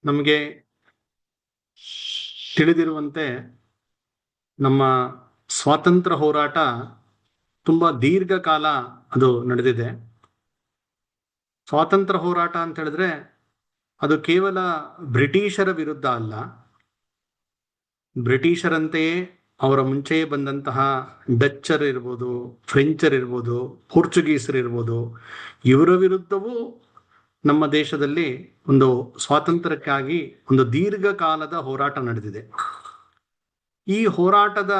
ನಮಗೆ ತಿಳಿದಿರುವಂತೆ ನಮ್ಮ ಸ್ವಾತಂತ್ರ್ಯ ಹೋರಾಟ ತುಂಬಾ ದೀರ್ಘಕಾಲ ಅದು ನಡೆದಿದೆ. ಸ್ವಾತಂತ್ರ್ಯ ಹೋರಾಟ ಅಂತ ಹೇಳಿದ್ರೆ ಅದು ಕೇವಲ ಬ್ರಿಟಿಷರ ವಿರುದ್ಧ ಅಲ್ಲ. ಬ್ರಿಟಿಷರಂತೆಯೇ ಅವರ ಮುಂಚೆಯೇ ಬಂದಂತಹ ಡಚ್ಚರ್ ಇರ್ಬೋದು, ಫ್ರೆಂಚರ್ ಇರ್ಬೋದು, ಪೋರ್ಚುಗೀಸರು ಇರ್ಬೋದು, ಇವರ ವಿರುದ್ಧವೂ ನಮ್ಮ ದೇಶದಲ್ಲಿ ಒಂದು ಸ್ವಾತಂತ್ರ್ಯಕ್ಕಾಗಿ ಒಂದು ದೀರ್ಘಕಾಲದ ಹೋರಾಟ ನಡೆದಿದೆ. ಈ ಹೋರಾಟದ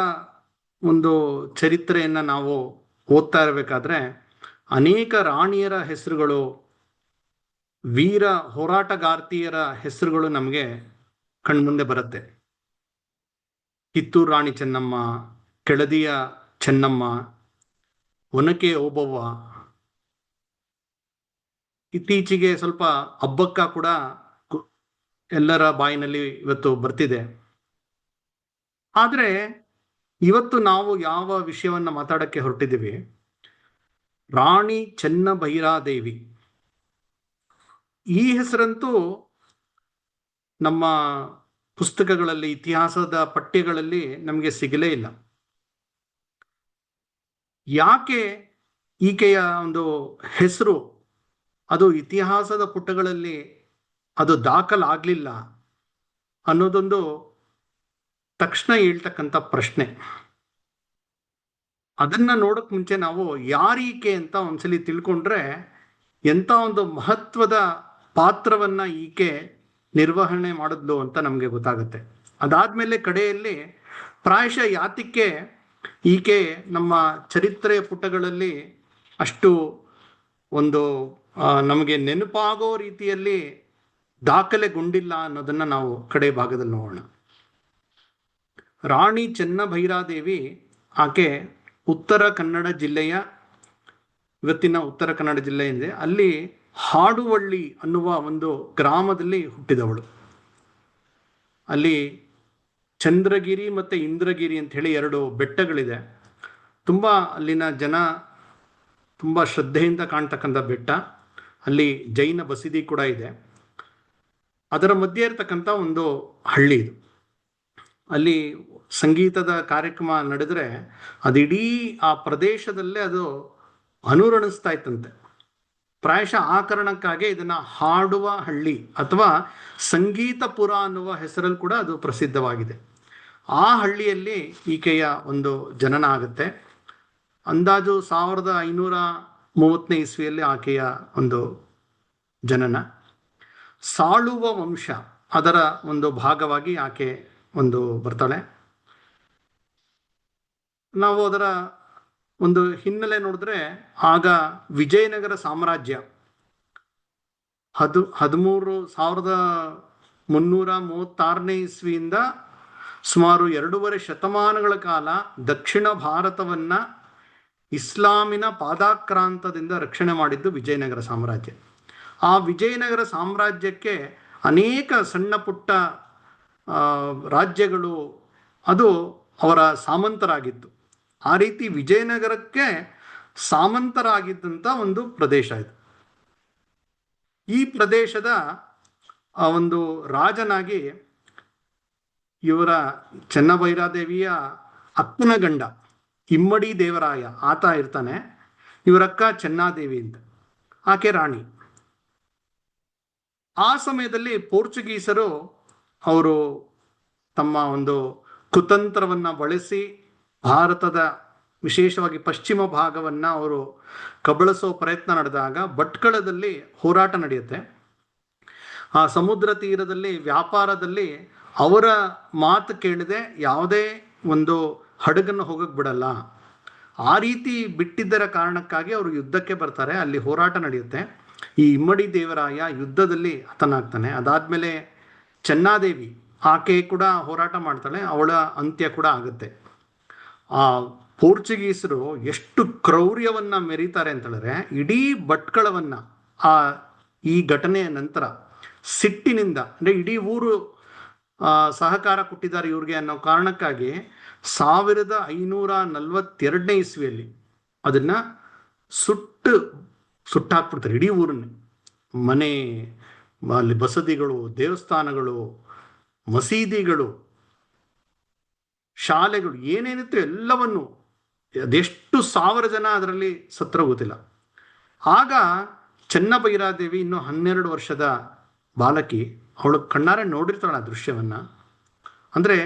ಒಂದು ಚರಿತ್ರೆಯನ್ನ ನಾವು ಓದ್ತಾ ಇರಬೇಕಾದ್ರೆ ಅನೇಕ ರಾಣಿಯರ ಹೆಸರುಗಳು, ವೀರ ಹೋರಾಟಗಾರ್ತಿಯರ ಹೆಸರುಗಳು ನಮಗೆ ಕಣ್ಮುಂದೆ ಬರುತ್ತೆ. ಕಿತ್ತೂರು ರಾಣಿ ಚೆನ್ನಮ್ಮ, ಕೆಳದಿಯ ಚೆನ್ನಮ್ಮ, ಒನಕೆ ಓಬವ್ವ, ಇತ್ತೀಚೆಗೆ ಸ್ವಲ್ಪ ಹಬ್ಬಕ್ಕ ಕೂಡ ಎಲ್ಲರ ಬಾಯಿನಲ್ಲಿ ಇವತ್ತು ಬರ್ತಿದೆ. ಆದ್ರೆ ಇವತ್ತು ನಾವು ಯಾವ ವಿಷಯವನ್ನ ಮಾತಾಡಕ್ಕೆ ಹೊರಟಿದ್ದೀವಿ, ರಾಣಿ ಚೆನ್ನಭೈರಾದೇವಿ. ಈ ಹೆಸರಂತೂ ನಮ್ಮ ಪುಸ್ತಕಗಳಲ್ಲಿ, ಇತಿಹಾಸದ ಪಠ್ಯಗಳಲ್ಲಿ ನಮಗೆ ಸಿಗಲೇ ಇಲ್ಲ. ಯಾಕೆ ಈಕೆಯ ಒಂದು ಹೆಸರು ಅದು ಇತಿಹಾಸದ ಪುಟಗಳಲ್ಲಿ ಅದು ದಾಖಲಾಗಲಿಲ್ಲ ಅನ್ನೋದೊಂದು ತಕ್ಷಣ ಹೇಳ್ತಕ್ಕಂಥ ಪ್ರಶ್ನೆ. ಅದನ್ನ ನೋಡಕ್ ಮುಂಚೆ ನಾವು ಯಾರೀಕೆ ಅಂತ ಒಂದ್ಸಲಿ ತಿಳ್ಕೊಂಡ್ರೆ ಎಂಥ ಒಂದು ಮಹತ್ವದ ಪಾತ್ರವನ್ನ ಈಕೆ ನಿರ್ವಹಣೆ ಮಾಡಿದ್ಲು ಅಂತ ನಮಗೆ ಗೊತ್ತಾಗುತ್ತೆ. ಅದಾದ್ಮೇಲೆ ಕಡೆಯಲ್ಲಿ ಪ್ರಾಯಶಃ ಯಾತಕ್ಕೆ ಈಕೆ ನಮ್ಮ ಚರಿತ್ರೆಯ ಪುಟಗಳಲ್ಲಿ ಅಷ್ಟು ಒಂದು ನಮಗೆ ನೆನಪಾಗೋ ರೀತಿಯಲ್ಲಿ ದಾಖಲೆಗೊಂಡಿಲ್ಲ ಅನ್ನೋದನ್ನ ನಾವು ಕಡೆ ಭಾಗದಲ್ಲಿ ನೋಡೋಣ. ರಾಣಿ ಚೆನ್ನಭೈರಾದೇವಿ ಆಕೆ ಉತ್ತರ ಕನ್ನಡ ಜಿಲ್ಲೆಯ, ಇವತ್ತಿನ ಉತ್ತರ ಕನ್ನಡ ಜಿಲ್ಲೆ ಇದೆ, ಅಲ್ಲಿ ಹಾಡುವಳ್ಳಿ ಅನ್ನುವ ಒಂದು ಗ್ರಾಮದಲ್ಲಿ ಹುಟ್ಟಿದವಳು. ಅಲ್ಲಿ ಚಂದ್ರಗಿರಿ ಮತ್ತು ಇಂದ್ರಗಿರಿ ಅಂತ ಹೇಳಿ ಎರಡು ಬೆಟ್ಟಗಳಿದೆ. ತುಂಬ ಅಲ್ಲಿನ ಜನ ತುಂಬ ಶ್ರದ್ಧೆಯಿಂದ ಕಾಣ್ತಕ್ಕಂಥ ಬೆಟ್ಟ. ಅಲ್ಲಿ ಜೈನ ಬಸದಿ ಕೂಡ ಇದೆ. ಅದರ ಮಧ್ಯೆ ಇರತಕ್ಕಂಥ ಒಂದು ಹಳ್ಳಿ ಇದು. ಅಲ್ಲಿ ಸಂಗೀತದ ಕಾರ್ಯಕ್ರಮ ನಡೆದರೆ ಅದಿಡೀ ಆ ಪ್ರದೇಶದಲ್ಲೇ ಅದು ಅನುರಣಿಸ್ತಾ ಇತ್ತಂತೆ. ಪ್ರಾಯಶಃ ಆ ಕಾರಣಕ್ಕಾಗಿ ಇದನ್ನ ಹಾಡುವ ಹಳ್ಳಿ ಅಥವಾ ಸಂಗೀತಪುರ ಅನ್ನುವ ಹೆಸರಲ್ಲಿ ಕೂಡ ಅದು ಪ್ರಸಿದ್ಧವಾಗಿದೆ. ಆ ಹಳ್ಳಿಯಲ್ಲಿ ಈಕೆಯ ಒಂದು ಜನನ ಆಗುತ್ತೆ. ಅಂದಾಜು 1530ನೇ ಇಸ್ವಿಯಲ್ಲಿ ಆಕೆಯ ಒಂದು ಜನನ. ಸಾಳುವ ವಂಶ ಅದರ ಒಂದು ಭಾಗವಾಗಿ ಆಕೆ ಒಂದು ಬರ್ತಾಳೆ. ನಾವು ಅದರ ಒಂದು ಹಿನ್ನೆಲೆ ನೋಡಿದ್ರೆ ಆಗ ವಿಜಯನಗರ ಸಾಮ್ರಾಜ್ಯ 1336ನೇ ಇಸ್ವಿಯಿಂದ ಸುಮಾರು 2.5 ಶತಮಾನಗಳ ಕಾಲ ದಕ್ಷಿಣ ಭಾರತವನ್ನ ಇಸ್ಲಾಮಿನ ಪಾದಾಕ್ರಾಂತದಿಂದ ರಕ್ಷಣೆ ಮಾಡಿದ್ದು ವಿಜಯನಗರ ಸಾಮ್ರಾಜ್ಯ. ಆ ವಿಜಯನಗರ ಸಾಮ್ರಾಜ್ಯಕ್ಕೆ ಅನೇಕ ಸಣ್ಣ ಪುಟ್ಟ ರಾಜ್ಯಗಳು ಅದು ಅವರ ಸಾಮಂತರಾಗಿತ್ತು. ಆ ರೀತಿ ವಿಜಯನಗರಕ್ಕೆ ಸಾಮಂತರಾಗಿದ್ದಂಥ ಒಂದು ಪ್ರದೇಶ ಇದು. ಈ ಪ್ರದೇಶದ ಒಂದು ರಾಜನಾಗಿ ಇವರ ಚೆನ್ನಭೈರಾದೇವಿಯ ಅಕ್ಕನ ಗಂಡ ಇಮ್ಮಡಿ ದೇವರಾಯ ಆತ ಇರ್ತಾನೆ. ಇವರಕ್ಕ ಚೆನ್ನಾದೇವಿ ಅಂತ, ಆಕೆ ರಾಣಿ. ಆ ಸಮಯದಲ್ಲಿ ಪೋರ್ಚುಗೀಸರು ಅವರು ತಮ್ಮ ಒಂದು ಕುತಂತ್ರವನ್ನ ಬಳಸಿ ಭಾರತದ ವಿಶೇಷವಾಗಿ ಪಶ್ಚಿಮ ಭಾಗವನ್ನ ಅವರು ಕಬಳಿಸೋ ಪ್ರಯತ್ನ ನಡೆದಾಗ ಭಟ್ಕಳದಲ್ಲಿ ಹೋರಾಟ ನಡೆಯುತ್ತೆ. ಆ ಸಮುದ್ರ ತೀರದಲ್ಲಿ ವ್ಯಾಪಾರದಲ್ಲಿ ಅವರ ಮಾತು ಕೇಳದೆ ಯಾವುದೇ ಒಂದು ಹಡಗನ್ನು ಹೋಗಕ್ಕೆ ಬಿಡಲ್ಲ. ಆ ರೀತಿ ಬಿಟ್ಟಿದ್ದರ ಕಾರಣಕ್ಕಾಗಿ ಅವರು ಯುದ್ಧಕ್ಕೆ ಬರ್ತಾರೆ. ಅಲ್ಲಿ ಹೋರಾಟ ನಡೆಯುತ್ತೆ. ಈ ಇಮ್ಮಡಿ ದೇವರಾಯ ಯುದ್ಧದಲ್ಲಿ ಹತನಾಗ್ತಾನೆ. ಅದಾದ್ಮೇಲೆ ಚೆನ್ನಾದೇವಿ ಆಕೆ ಕೂಡ ಹೋರಾಟ ಮಾಡ್ತಾಳೆ. ಅವಳ ಅಂತ್ಯ ಕೂಡ ಆಗುತ್ತೆ. ಆ ಪೋರ್ಚುಗೀಸರು ಎಷ್ಟು ಕ್ರೌರ್ಯವನ್ನ ಮೆರೀತಾರೆ ಅಂತ ಹೇಳಿದ್ರೆ, ಇಡೀ ಭಟ್ಕಳವನ್ನ ಈ ಘಟನೆಯ ನಂತರ ಸಿಟ್ಟಿನಿಂದ, ಅಂದ್ರೆ ಇಡೀ ಊರು ಸಹಕಾರ ಕೊಟ್ಟಿದ್ದಾರೆ ಇವ್ರಿಗೆ ಅನ್ನೋ ಕಾರಣಕ್ಕಾಗಿ 1542ನೇ ಇಸ್ವಿಯಲ್ಲಿ ಅದನ್ನ ಸುಟ್ಟಾಕ್ಬಿಡ್ತಾರೆ. ಇಡೀ ಊರನ್ನೇ, ಮನೆ, ಅಲ್ಲಿ ಬಸದಿಗಳು, ದೇವಸ್ಥಾನಗಳು, ಮಸೀದಿಗಳು, ಶಾಲೆಗಳು, ಏನೇನಿತ್ತು ಎಲ್ಲವನ್ನು, ಅದೆಷ್ಟು ಸಾವಿರ ಜನ ಅದರಲ್ಲಿ ಸತ್ರ ಗೊತ್ತಿಲ್ಲ. ಆಗ ಚೆನ್ನಭೈರಾದೇವಿ ಇನ್ನು 12 ವರ್ಷದ ಬಾಲಕಿ, ಅವಳು ಕಣ್ಣಾರೆ ನೋಡಿರ್ತಾಳೆ ಆ ದೃಶ್ಯವನ್ನ. ಅಂದರೆ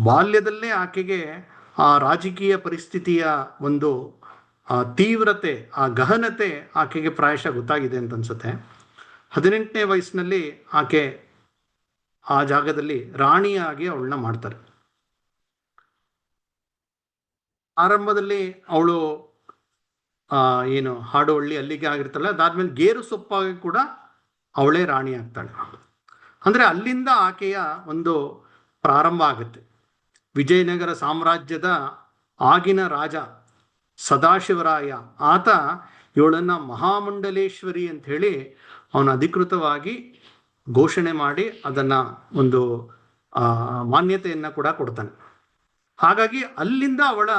ಬಾಲ್ಯದಲ್ಲೇ ಆಕೆಗೆ ಆ ರಾಜಕೀಯ ಪರಿಸ್ಥಿತಿಯ ಒಂದು ತೀವ್ರತೆ, ಆ ಗಹನತೆ ಆಕೆಗೆ ಪ್ರಾಯಶಃ ಗೊತ್ತಾಗಿದೆ ಅಂತ ಅನ್ಸುತ್ತೆ. 18ನೇ ವಯಸ್ಸಿನಲ್ಲಿ ಆಕೆ ಆ ಜಾಗದಲ್ಲಿ ರಾಣಿಯಾಗಿ ಅವಳನ್ನ ಮಾಡ್ತಾರೆ. ಆರಂಭದಲ್ಲಿ ಅವಳು ಏನು ಹಾಡುವಳ್ಳಿ ಅಲ್ಲಿಗೆ ಆಗಿರ್ತಾಳೆ. ಅದಾದ್ಮೇಲೆ ಗೇರು ಸೊಪ್ಪಾಗಿ ಕೂಡ ಅವಳೇ ರಾಣಿ ಆಗ್ತಾಳೆ. ಅಂದರೆ ಅಲ್ಲಿಂದ ಆಕೆಯ ಒಂದು ಪ್ರಾರಂಭ ಆಗುತ್ತೆ. ವಿಜಯನಗರ ಸಾಮ್ರಾಜ್ಯದ ಆಗಿನ ರಾಜ ಸದಾಶಿವರಾಯ, ಆತ ಇವಳನ್ನ ಮಹಾಮಂಡಲೇಶ್ವರಿ ಅಂತ ಹೇಳಿ ಅವನು ಅಧಿಕೃತವಾಗಿ ಘೋಷಣೆ ಮಾಡಿ ಅದನ್ನ ಒಂದು ಮಾನ್ಯತೆಯನ್ನ ಕೂಡ ಕೊಡ್ತಾನೆ. ಹಾಗಾಗಿ ಅಲ್ಲಿಂದ ಅವಳ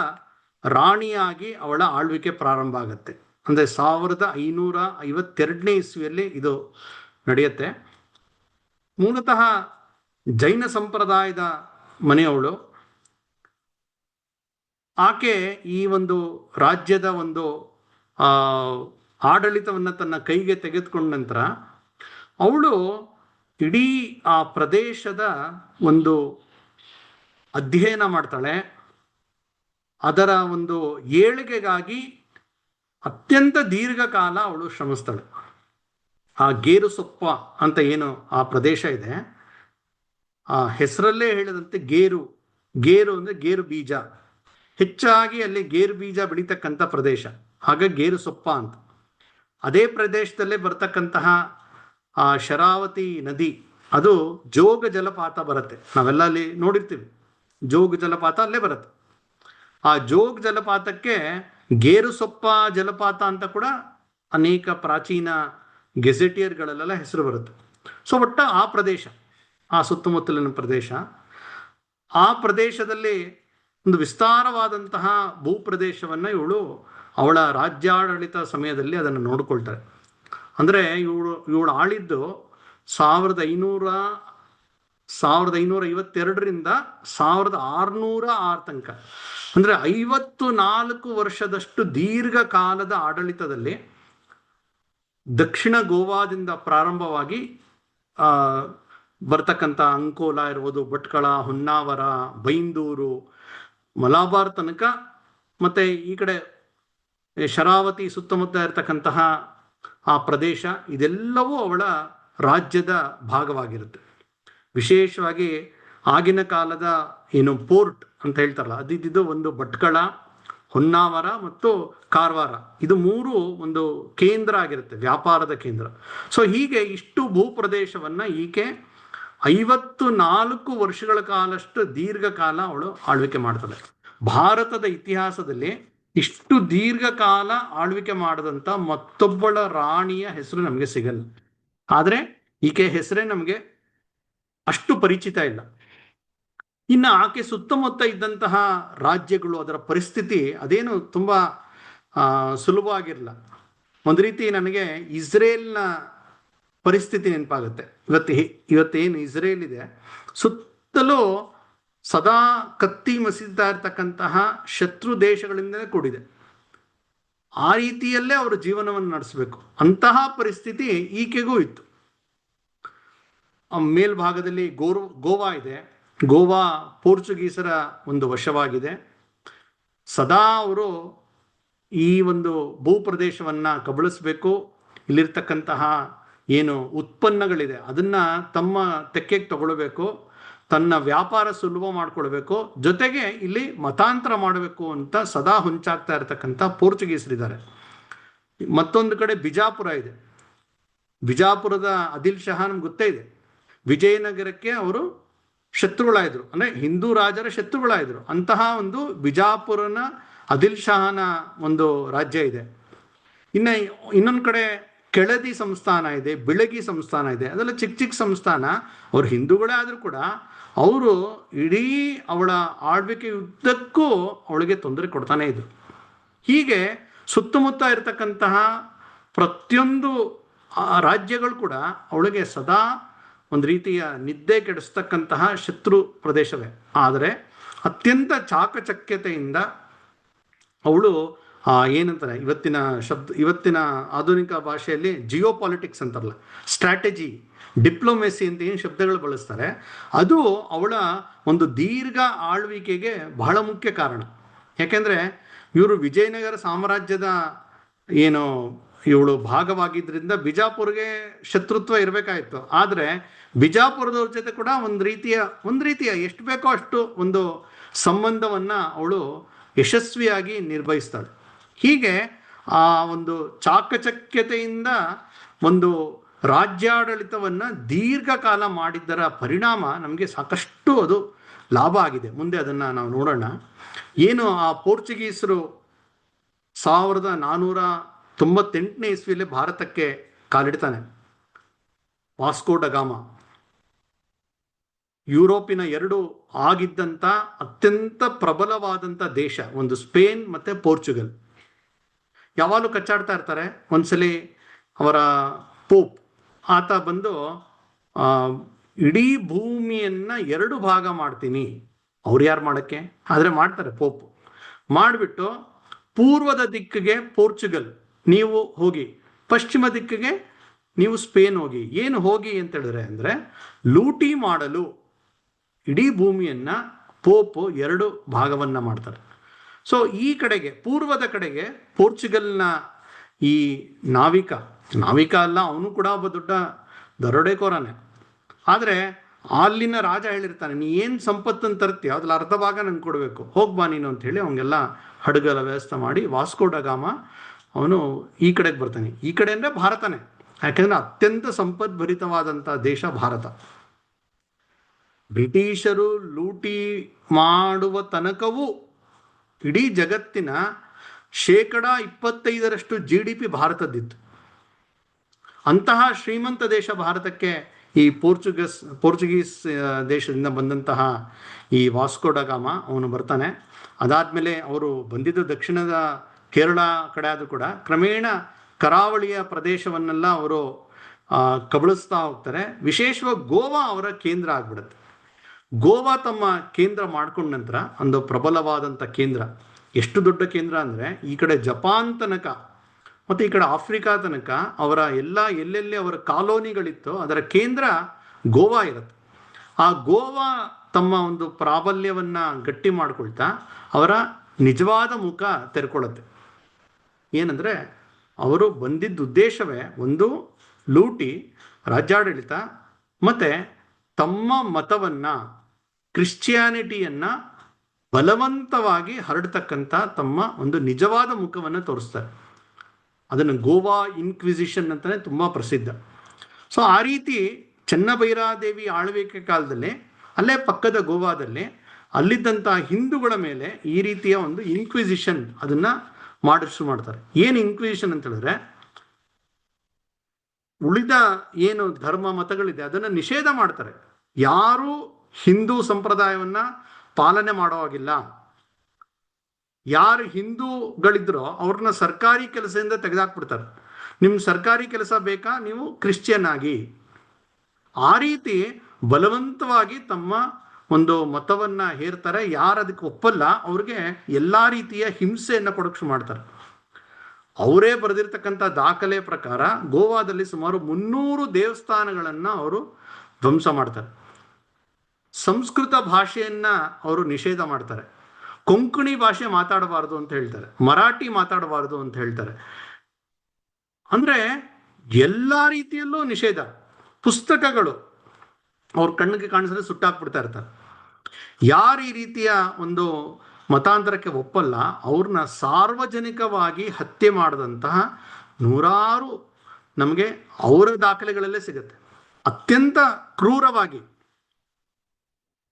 ರಾಣಿಯಾಗಿ ಅವಳ ಆಳ್ವಿಕೆ ಪ್ರಾರಂಭ ಆಗುತ್ತೆ. ಅಂದರೆ 1552ನೇ ಇಸ್ವಿಯಲ್ಲಿ ಇದು ನಡೆಯುತ್ತೆ. ಮೂಲತಃ ಜೈನ ಸಂಪ್ರದಾಯದ ಮನೆಯವಳು. ಆಕೆ ಈ ಒಂದು ರಾಜ್ಯದ ಒಂದು ಆಡಳಿತವನ್ನು ತನ್ನ ಕೈಗೆ ತೆಗೆದುಕೊಂಡ ನಂತರ ಅವಳು ಇಡೀ ಆ ಪ್ರದೇಶದ ಒಂದು ಅಧ್ಯಯನ ಮಾಡ್ತಾಳೆ. ಅದರ ಒಂದು ಏಳಿಗೆಗಾಗಿ ಅತ್ಯಂತ ದೀರ್ಘಕಾಲ ಅವಳು ಶ್ರಮಿಸ್ತಾಳೆ. ಆ ಗೇರು ಸೊಪ್ಪ ಅಂತ ಏನು ಆ ಪ್ರದೇಶ ಇದೆ, ಆ ಹೆಸರಲ್ಲೇ ಹೇಳಿದಂತೆ ಗೇರು, ಗೇರು ಅಂದರೆ ಗೇರು ಬೀಜ, ಹೆಚ್ಚಾಗಿ ಅಲ್ಲಿ ಗೇರು ಬೀಜ ಬೆಳೀತಕ್ಕಂಥ ಪ್ರದೇಶ, ಹಾಗಾಗಿ ಗೇರು ಸೊಪ್ಪ ಅಂತ. ಅದೇ ಪ್ರದೇಶದಲ್ಲೇ ಬರ್ತಕ್ಕಂತಹ ಆ ಶರಾವತಿ ನದಿ, ಅದು ಜೋಗ ಜಲಪಾತ ಬರುತ್ತೆ. ನಾವೆಲ್ಲ ಅಲ್ಲಿ ನೋಡಿರ್ತೀವಿ, ಜೋಗ ಜಲಪಾತ ಅಲ್ಲೇ ಬರುತ್ತೆ. ಆ ಜೋಗ ಜಲಪಾತಕ್ಕೆ ಗೇರು ಸೊಪ್ಪ ಜಲಪಾತ ಅಂತ ಕೂಡ ಅನೇಕ ಪ್ರಾಚೀನ ಗೆಜೆಟಿಯರ್ಗಳಲ್ಲೆಲ್ಲ ಹೆಸರು ಬರುತ್ತೆ. ಸೊ ಒಟ್ಟ ಆ ಪ್ರದೇಶ, ಆ ಸುತ್ತಮುತ್ತಲಿನ ಪ್ರದೇಶ, ಆ ಪ್ರದೇಶದಲ್ಲಿ ಒಂದು ವಿಸ್ತಾರವಾದಂತಹ ಭೂಪ್ರದೇಶವನ್ನು ಇವಳು ಅವಳ ರಾಜ್ಯಾಡಳಿತ ಸಮಯದಲ್ಲಿ ಅದನ್ನು ನೋಡಿಕೊಳ್ತಾರೆ. ಅಂದರೆ ಇವಳು ಆಳಿದ್ದು 1552ರಿಂದ 1606 ತನಕ, ಅಂದರೆ 54 ವರ್ಷದಷ್ಟು ದೀರ್ಘಕಾಲದ ಆಡಳಿತದಲ್ಲಿ ದಕ್ಷಿಣ ಗೋವಾದಿಂದ ಪ್ರಾರಂಭವಾಗಿ ಬರ್ತಕ್ಕಂಥ ಅಂಕೋಲಾ ಇರ್ಬೋದು, ಭಟ್ಕಳ, ಹೊನ್ನಾವರ, ಬೈಂದೂರು, ಮಲಬಾರ್ ತನಕ, ಮತ್ತೆ ಈ ಕಡೆ ಶರಾವತಿ ಸುತ್ತಮುತ್ತ ಇರತಕ್ಕಂತಹ ಆ ಪ್ರದೇಶ, ಇದೆಲ್ಲವೂ ಅವಳ ರಾಜ್ಯದ ಭಾಗವಾಗಿರುತ್ತೆ. ವಿಶೇಷವಾಗಿ ಆಗಿನ ಕಾಲದ ಏನು ಪೋರ್ಟ್ ಅಂತ ಹೇಳ್ತಾರಲ್ಲ, ಅದಿದ್ದು ಒಂದು ಭಟ್ಕಳ, ಹೊನ್ನಾವರ ಮತ್ತು ಕಾರವಾರ, ಇದು 3 ಒಂದು ಕೇಂದ್ರ ಆಗಿರುತ್ತೆ, ವ್ಯಾಪಾರದ ಕೇಂದ್ರ. ಸೊ ಹೀಗೆ ಇಷ್ಟು ಭೂಪ್ರದೇಶವನ್ನ ಈಕೆ 54 ವರ್ಷಗಳ ಕಾಲಷ್ಟು ದೀರ್ಘಕಾಲ ಅವಳು ಆಳ್ವಿಕೆ ಮಾಡ್ತಾಳೆ. ಭಾರತದ ಇತಿಹಾಸದಲ್ಲಿ ಇಷ್ಟು ದೀರ್ಘಕಾಲ ಆಳ್ವಿಕೆ ಮಾಡದಂತ ಮತ್ತೊಬ್ಬಳ ರಾಣಿಯ ಹೆಸರು ನಮಗೆ ಸಿಗಲ್ಲ. ಆದರೆ ಈಕೆ ಹೆಸರೇ ನಮಗೆ ಅಷ್ಟು ಪರಿಚಿತ ಇಲ್ಲ. ಇನ್ನು ಆಕೆ ಸುತ್ತಮುತ್ತ ಇದ್ದಂತಹ ರಾಜ್ಯಗಳು, ಅದರ ಪರಿಸ್ಥಿತಿ ಅದೇನು ತುಂಬಾ ಸುಲಭವಾಗಿರಲ್ಲ. ಒಂದು ರೀತಿ ನನಗೆ ಇಸ್ರೇಲ್ನ ಪರಿಸ್ಥಿತಿ ನೆನಪಾಗುತ್ತೆ. ಇವತ್ತೇನು ಇಸ್ರೇಲ್ ಇದೆ, ಸುತ್ತಲೂ ಸದಾ ಕತ್ತಿ ಮಸೀತಾ ಇರ್ತಕ್ಕಂತಹ ಶತ್ರು ದೇಶಗಳಿಂದಲೇ ಕೂಡಿದೆ. ಆ ರೀತಿಯಲ್ಲೇ ಅವರು ಜೀವನವನ್ನು ನಡೆಸಬೇಕು, ಅಂತಹ ಪರಿಸ್ಥಿತಿ ಈಕೆಗೂ ಇತ್ತು. ಮೇಲ್ಭಾಗದಲ್ಲಿ ಗೋವಾ ಇದೆ. ಗೋವಾ ಪೋರ್ಚುಗೀಸರ ಒಂದು ವಶವಾಗಿದೆ. ಸದಾ ಅವರು ಈ ಒಂದು ಭೂಪ್ರದೇಶವನ್ನು ಕಬಳಿಸಬೇಕು, ಇಲ್ಲಿರ್ತಕ್ಕಂತಹ ಏನು ಉತ್ಪನ್ನಗಳಿದೆ ಅದನ್ನು ತಮ್ಮ ತೆಕ್ಕೆಗೆ ತಗೊಳ್ಬೇಕು, ತನ್ನ ವ್ಯಾಪಾರ ಸುಲಭ ಮಾಡಿಕೊಳ್ಬೇಕು, ಜೊತೆಗೆ ಇಲ್ಲಿ ಮತಾಂತರ ಮಾಡಬೇಕು ಅಂತ ಸದಾ ಹೊಂಚಾಗ್ತಾ ಇರತಕ್ಕಂಥ ಪೋರ್ಚುಗೀಸರಿದ್ದಾರೆ. ಮತ್ತೊಂದು ಕಡೆ ಬಿಜಾಪುರ ಇದೆ. ಬಿಜಾಪುರದ ಆದಿಲ್ ಶಾ ನಮ್ಗೆ ಗೊತ್ತೇ ಇದೆ, ವಿಜಯನಗರಕ್ಕೆ ಅವರು ಶತ್ರುಗಳಾಯಿದ್ರು, ಅಂದರೆ ಹಿಂದೂ ರಾಜರ ಶತ್ರುಗಳಾಯಿದ್ರು. ಅಂತಹ ಒಂದು ಬಿಜಾಪುರನ ಆದಿಲ್ ಶಾಹನ ಒಂದು ರಾಜ್ಯ ಇದೆ. ಇನ್ನೊಂದು ಕಡೆ ಕೆಳದಿ ಸಂಸ್ಥಾನ ಇದೆ, ಬಿಳಗಿ ಸಂಸ್ಥಾನ ಇದೆ. ಅದೆಲ್ಲ ಚಿಕ್ಕ ಚಿಕ್ಕ ಸಂಸ್ಥಾನ. ಅವ್ರು ಹಿಂದೂಗಳೇ ಆದರೂ ಕೂಡ ಅವರು ಇಡೀ ಅವಳ ಆಳ್ವಿಕೆ ಯುದ್ಧಕ್ಕೂ ಅವಳಿಗೆ ತೊಂದರೆ ಕೊಡ್ತಾನೆ ಇದ್ರು. ಹೀಗೆ ಸುತ್ತಮುತ್ತ ಇರತಕ್ಕಂತಹ ಪ್ರತಿಯೊಂದು ಆ ರಾಜ್ಯಗಳು ಕೂಡ ಅವಳಿಗೆ ಸದಾ ಒಂದು ರೀತಿಯ ನಿದ್ದೆ ಕೆಡಿಸ್ತಕ್ಕಂತಹ ಶತ್ರು ಪ್ರದೇಶವೇ. ಆದರೆ ಅತ್ಯಂತ ಚಾಕಚಕ್ಯತೆಯಿಂದ ಅವಳು ಏನಂತಾರೆ ಇವತ್ತಿನ ಆಧುನಿಕ ಭಾಷೆಯಲ್ಲಿ ಜಿಯೋ ಪಾಲಿಟಿಕ್ಸ್ ಅಂತಾರಲ್ಲ, ಸ್ಟ್ರಾಟಜಿ, ಡಿಪ್ಲೊಮೆಸಿ ಅಂತ ಏನು ಶಬ್ದಗಳು ಬಳಸ್ತಾರೆ, ಅದು ಅವಳ ಒಂದು ದೀರ್ಘ ಆಳ್ವಿಕೆಗೆ ಬಹಳ ಮುಖ್ಯ ಕಾರಣ. ಯಾಕೆಂದರೆ ಇವರು ವಿಜಯನಗರ ಸಾಮ್ರಾಜ್ಯದ ಏನು ಇವಳು ಭಾಗವಾಗಿದ್ದರಿಂದ ಬಿಜಾಪುರ್ಗೆ ಶತ್ರುತ್ವ ಇರಬೇಕಾಯಿತು. ಆದರೆ ಬಿಜಾಪುರದವ್ರ ಜೊತೆ ಕೂಡ ಒಂದು ರೀತಿಯ ಎಷ್ಟು ಬೇಕೋ ಅಷ್ಟು ಒಂದು ಸಂಬಂಧವನ್ನು ಅವಳು ಯಶಸ್ವಿಯಾಗಿ ನಿರ್ವಹಿಸ್ತಾಳೆ. ಹೀಗೆ ಆ ಒಂದು ಚಾಕಚಕ್ಯತೆಯಿಂದ ಒಂದು ರಾಜ್ಯಾಡಳಿತವನ್ನು ದೀರ್ಘಕಾಲ ಮಾಡಿದ್ದರ ಪರಿಣಾಮ ನಮಗೆ ಸಾಕಷ್ಟು ಅದು ಲಾಭ ಆಗಿದೆ. ಮುಂದೆ ಅದನ್ನು ನಾವು ನೋಡೋಣ. ಏನು ಆ ಪೋರ್ಚುಗೀಸರು 1498ನೇ ಇಸ್ವಿಯಲ್ಲಿ ಭಾರತಕ್ಕೆ ಕಾಲಿಡ್ತಾನೆ. ವಾಸ್ಕೋ ಡ ಗಾಮ ಯುರೋಪಿನ ಎರಡು ಆಗಿದ್ದಂಥ ಅತ್ಯಂತ ಪ್ರಬಲವಾದಂಥ ದೇಶ, ಒಂದು ಸ್ಪೇನ್ ಮತ್ತು ಪೋರ್ಚುಗಲ್, ಯಾವಾಗಲೂ ಕಚ್ಚಾಡ್ತಾ ಇರ್ತಾರೆ. ಒಂದ್ಸಲಿ ಅವರ ಪೋಪ್ ಆತ ಬಂದು ಇಡೀ ಭೂಮಿಯನ್ನು 2 ಭಾಗ ಮಾಡ್ತೀನಿ, ಅವ್ರು ಯಾರು ಮಾಡೋಕ್ಕೆ, ಆದರೆ ಮಾಡ್ತಾರೆ ಪೋಪ್. ಮಾಡಿಬಿಟ್ಟು ಪೂರ್ವದ ದಿಕ್ಕಿಗೆ ಪೋರ್ಚುಗಲ್ ನೀವು ಹೋಗಿ, ಪಶ್ಚಿಮ ದಿಕ್ಕಿಗೆ ನೀವು ಸ್ಪೇನ್ ಹೋಗಿ. ಏನು ಹೋಗಿ ಅಂತ ಹೇಳಿದ್ರೆ ಅಂದರೆ ಲೂಟಿ ಮಾಡಲು ಇಡೀ ಭೂಮಿಯನ್ನು ಪೋಪು 2 ಭಾಗವನ್ನು ಮಾಡ್ತಾರೆ. ಸೊ ಈ ಕಡೆಗೆ ಪೂರ್ವದ ಕಡೆಗೆ ಪೋರ್ಚುಗಲ್ನ ಈ ನಾವಿಕ ಅಲ್ಲ, ಅವನು ಕೂಡ ಒಬ್ಬ ದೊಡ್ಡ ದರೋಡೆಕೋರನೇ. ಆದರೆ ಅಲ್ಲಿನ ರಾಜ ಹೇಳಿರ್ತಾನೆ, ನೀ ಏನು ಸಂಪತ್ತನ್ನು ತರ್ತೀಯ ಅದ್ರಲ್ಲಿ ಅರ್ಧ ಭಾಗ ನಂಗೆ ಕೊಡಬೇಕು, ಹೋಗ್ಬಾ ನೀನು ಅಂತ ಹೇಳಿ ಅವನಿಗೆಲ್ಲ ಹಡಗಲ ವ್ಯವಸ್ಥೆ ಮಾಡಿ ವಾಸ್ಕೋ ಡ ಗಾಮ ಅವನು ಈ ಕಡೆಗೆ ಬರ್ತಾನೆ. ಈ ಕಡೆ ಅಂದರೆ ಭಾರತನೇ, ಯಾಕೆಂದರೆ ಅತ್ಯಂತ ಸಂಪದ್ಭರಿತವಾದಂಥ ದೇಶ ಭಾರತ. ಬ್ರಿಟಿಷರು ಲೂಟಿ ಮಾಡುವ ತನಕವೂ ಇಡೀ ಜಗತ್ತಿನ 25% GDP ಭಾರತದ್ದಿತ್ತು. ಅಂತಹ ಶ್ರೀಮಂತ ದೇಶ ಭಾರತಕ್ಕೆ ಈ ಪೋರ್ಚುಗೀಸ್ ದೇಶದಿಂದ ಬಂದಂತಹ ಈ ವಾಸ್ಕೋ ಡ ಗಾಮ ಅವನು ಬರ್ತಾನೆ. ಅದಾದಮೇಲೆ ಅವರು ಬಂದಿದ್ದು ದಕ್ಷಿಣದ ಕೇರಳ ಕಡೆ ಆದರೂ ಕೂಡ ಕ್ರಮೇಣ ಕರಾವಳಿಯ ಪ್ರದೇಶವನ್ನೆಲ್ಲ ಅವರು ಕಬಳಿಸ್ತಾ ಹೋಗ್ತಾರೆ. ವಿಶೇಷವಾಗಿ ಗೋವಾ ಅವರ ಕೇಂದ್ರ ಆಗ್ಬಿಡುತ್ತೆ. ಗೋವಾ ತಮ್ಮ ಕೇಂದ್ರ ಮಾಡ್ಕೊಂಡ ನಂತರ ಒಂದು ಪ್ರಬಲವಾದಂಥ ಕೇಂದ್ರ, ಎಷ್ಟು ದೊಡ್ಡ ಕೇಂದ್ರ ಅಂದರೆ ಈ ಕಡೆ ಜಪಾನ್ ತನಕ ಮತ್ತು ಈ ಕಡೆ ಆಫ್ರಿಕಾ ತನಕ ಅವರ ಎಲ್ಲೆಲ್ಲಿ ಅವರ ಕಾಲೋನಿಗಳಿತ್ತು ಅದರ ಕೇಂದ್ರ ಗೋವಾ ಇರುತ್ತೆ. ಆ ಗೋವಾ ತಮ್ಮ ಒಂದು ಪ್ರಾಬಲ್ಯವನ್ನು ಗಟ್ಟಿ ಮಾಡ್ಕೊಳ್ತಾ ಅವರ ನಿಜವಾದ ಮುಖ ತೆರ್ಕೊಳ್ಳುತ್ತೆ. ಏನಂದರೆ ಅವರು ಬಂದಿದ್ದ ಉದ್ದೇಶವೇ ಒಂದು ಲೂಟಿ, ರಾಜ್ಯಾಡಳಿತ ಮತ್ತು ತಮ್ಮ ಮತವನ್ನು, ಕ್ರಿಶ್ಚಿಯಾನಿಟಿಯನ್ನು ಬಲವಂತವಾಗಿ ಹರಡ್ತಕ್ಕಂಥ ತಮ್ಮ ಒಂದು ನಿಜವಾದ ಮುಖವನ್ನು ತೋರಿಸ್ತಾರೆ. ಅದನ್ನು ಗೋವಾ ಇನ್ಕ್ವಿಸಿಷನ್ ಅಂತಲೇ ತುಂಬ ಪ್ರಸಿದ್ಧ. ಸೊ ಆ ರೀತಿ ಚೆನ್ನಭೈರಾದೇವಿ ಆಳ್ವಿಕೆ ಕಾಲದಲ್ಲಿ ಅಲ್ಲೇ ಪಕ್ಕದ ಗೋವಾದಲ್ಲಿ ಅಲ್ಲಿದ್ದಂಥ ಹಿಂದೂಗಳ ಮೇಲೆ ಈ ರೀತಿಯ ಒಂದು ಇನ್ಕ್ವಿಸಿಷನ್ ಅದನ್ನು ಮಾಡ್ತಾರೆ. ಏನು ಇನ್ಕ್ವಿಸಿಷನ್ ಅಂತ ಹೇಳಿದ್ರೆ, ಉಳಿದ ಏನು ಧರ್ಮ ಮತಗಳಿದೆ ಅದನ್ನು ನಿಷೇಧ ಮಾಡ್ತಾರೆ. ಯಾರು ಹಿಂದೂ ಸಂಪ್ರದಾಯವನ್ನು ಪಾಲನೆ ಮಾಡೋ ಹಾಗಿಲ್ಲ. ಯಾರು ಹಿಂದೂಗಳಿದ್ರೋ ಅವ್ರನ್ನ ಸರ್ಕಾರಿ ಕೆಲಸದಿಂದ ತೆಗೆದಾಕ್ಬಿಡ್ತಾರೆ. ನಿಮ್ಮ ಸರ್ಕಾರಿ ಕೆಲಸ ಬೇಕಾ, ನೀವು ಕ್ರಿಶ್ಚಿಯನ್ ಆಗಿ. ಆ ರೀತಿ ಬಲವಂತವಾಗಿ ತಮ್ಮ ಒಂದು ಮತವನ್ನು ಹೇರ್ತಾರೆ. ಯಾರು ಅದಕ್ಕೆ ಒಪ್ಪಲ್ಲ ಅವ್ರಿಗೆ ಎಲ್ಲ ರೀತಿಯ ಹಿಂಸೆಯನ್ನು ಕೊಡೋಕೆ ಮಾಡ್ತಾರೆ. ಅವರೇ ಬರೆದಿರ್ತಕ್ಕಂಥ ದಾಖಲೆ ಪ್ರಕಾರ ಗೋವಾದಲ್ಲಿ ಸುಮಾರು 300 ದೇವಸ್ಥಾನಗಳನ್ನು ಅವರು ಧ್ವಂಸ ಮಾಡ್ತಾರೆ. ಸಂಸ್ಕೃತ ಭಾಷೆಯನ್ನು ಅವರು ನಿಷೇಧ ಮಾಡ್ತಾರೆ. ಕೊಂಕಣಿ ಭಾಷೆ ಮಾತಾಡಬಾರ್ದು ಅಂತ ಹೇಳ್ತಾರೆ, ಮರಾಠಿ ಮಾತಾಡಬಾರ್ದು ಅಂತ ಹೇಳ್ತಾರೆ. ಅಂದರೆ ಎಲ್ಲ ರೀತಿಯಲ್ಲೂ ನಿಷೇಧ. ಪುಸ್ತಕಗಳು ಅವ್ರ ಕಣ್ಣಿಗೆ ಕಾಣಿಸಿದ್ರೆ ಸುಟ್ಟಾಕ್ಬಿಡ್ತಾ ಇರ್ತಾರೆ. ಯಾರು ಈ ರೀತಿಯ ಒಂದು ಮತಾಂತರಕ್ಕೆ ಒಪ್ಪಲ್ಲ ಅವ್ರನ್ನ ಸಾರ್ವಜನಿಕವಾಗಿ ಹತ್ಯೆ ಮಾಡಿದಂತಹ ನೂರಾರು ನಮಗೆ ಅವರ ದಾಖಲೆಗಳಲ್ಲೇ ಸಿಗುತ್ತೆ. ಅತ್ಯಂತ ಕ್ರೂರವಾಗಿ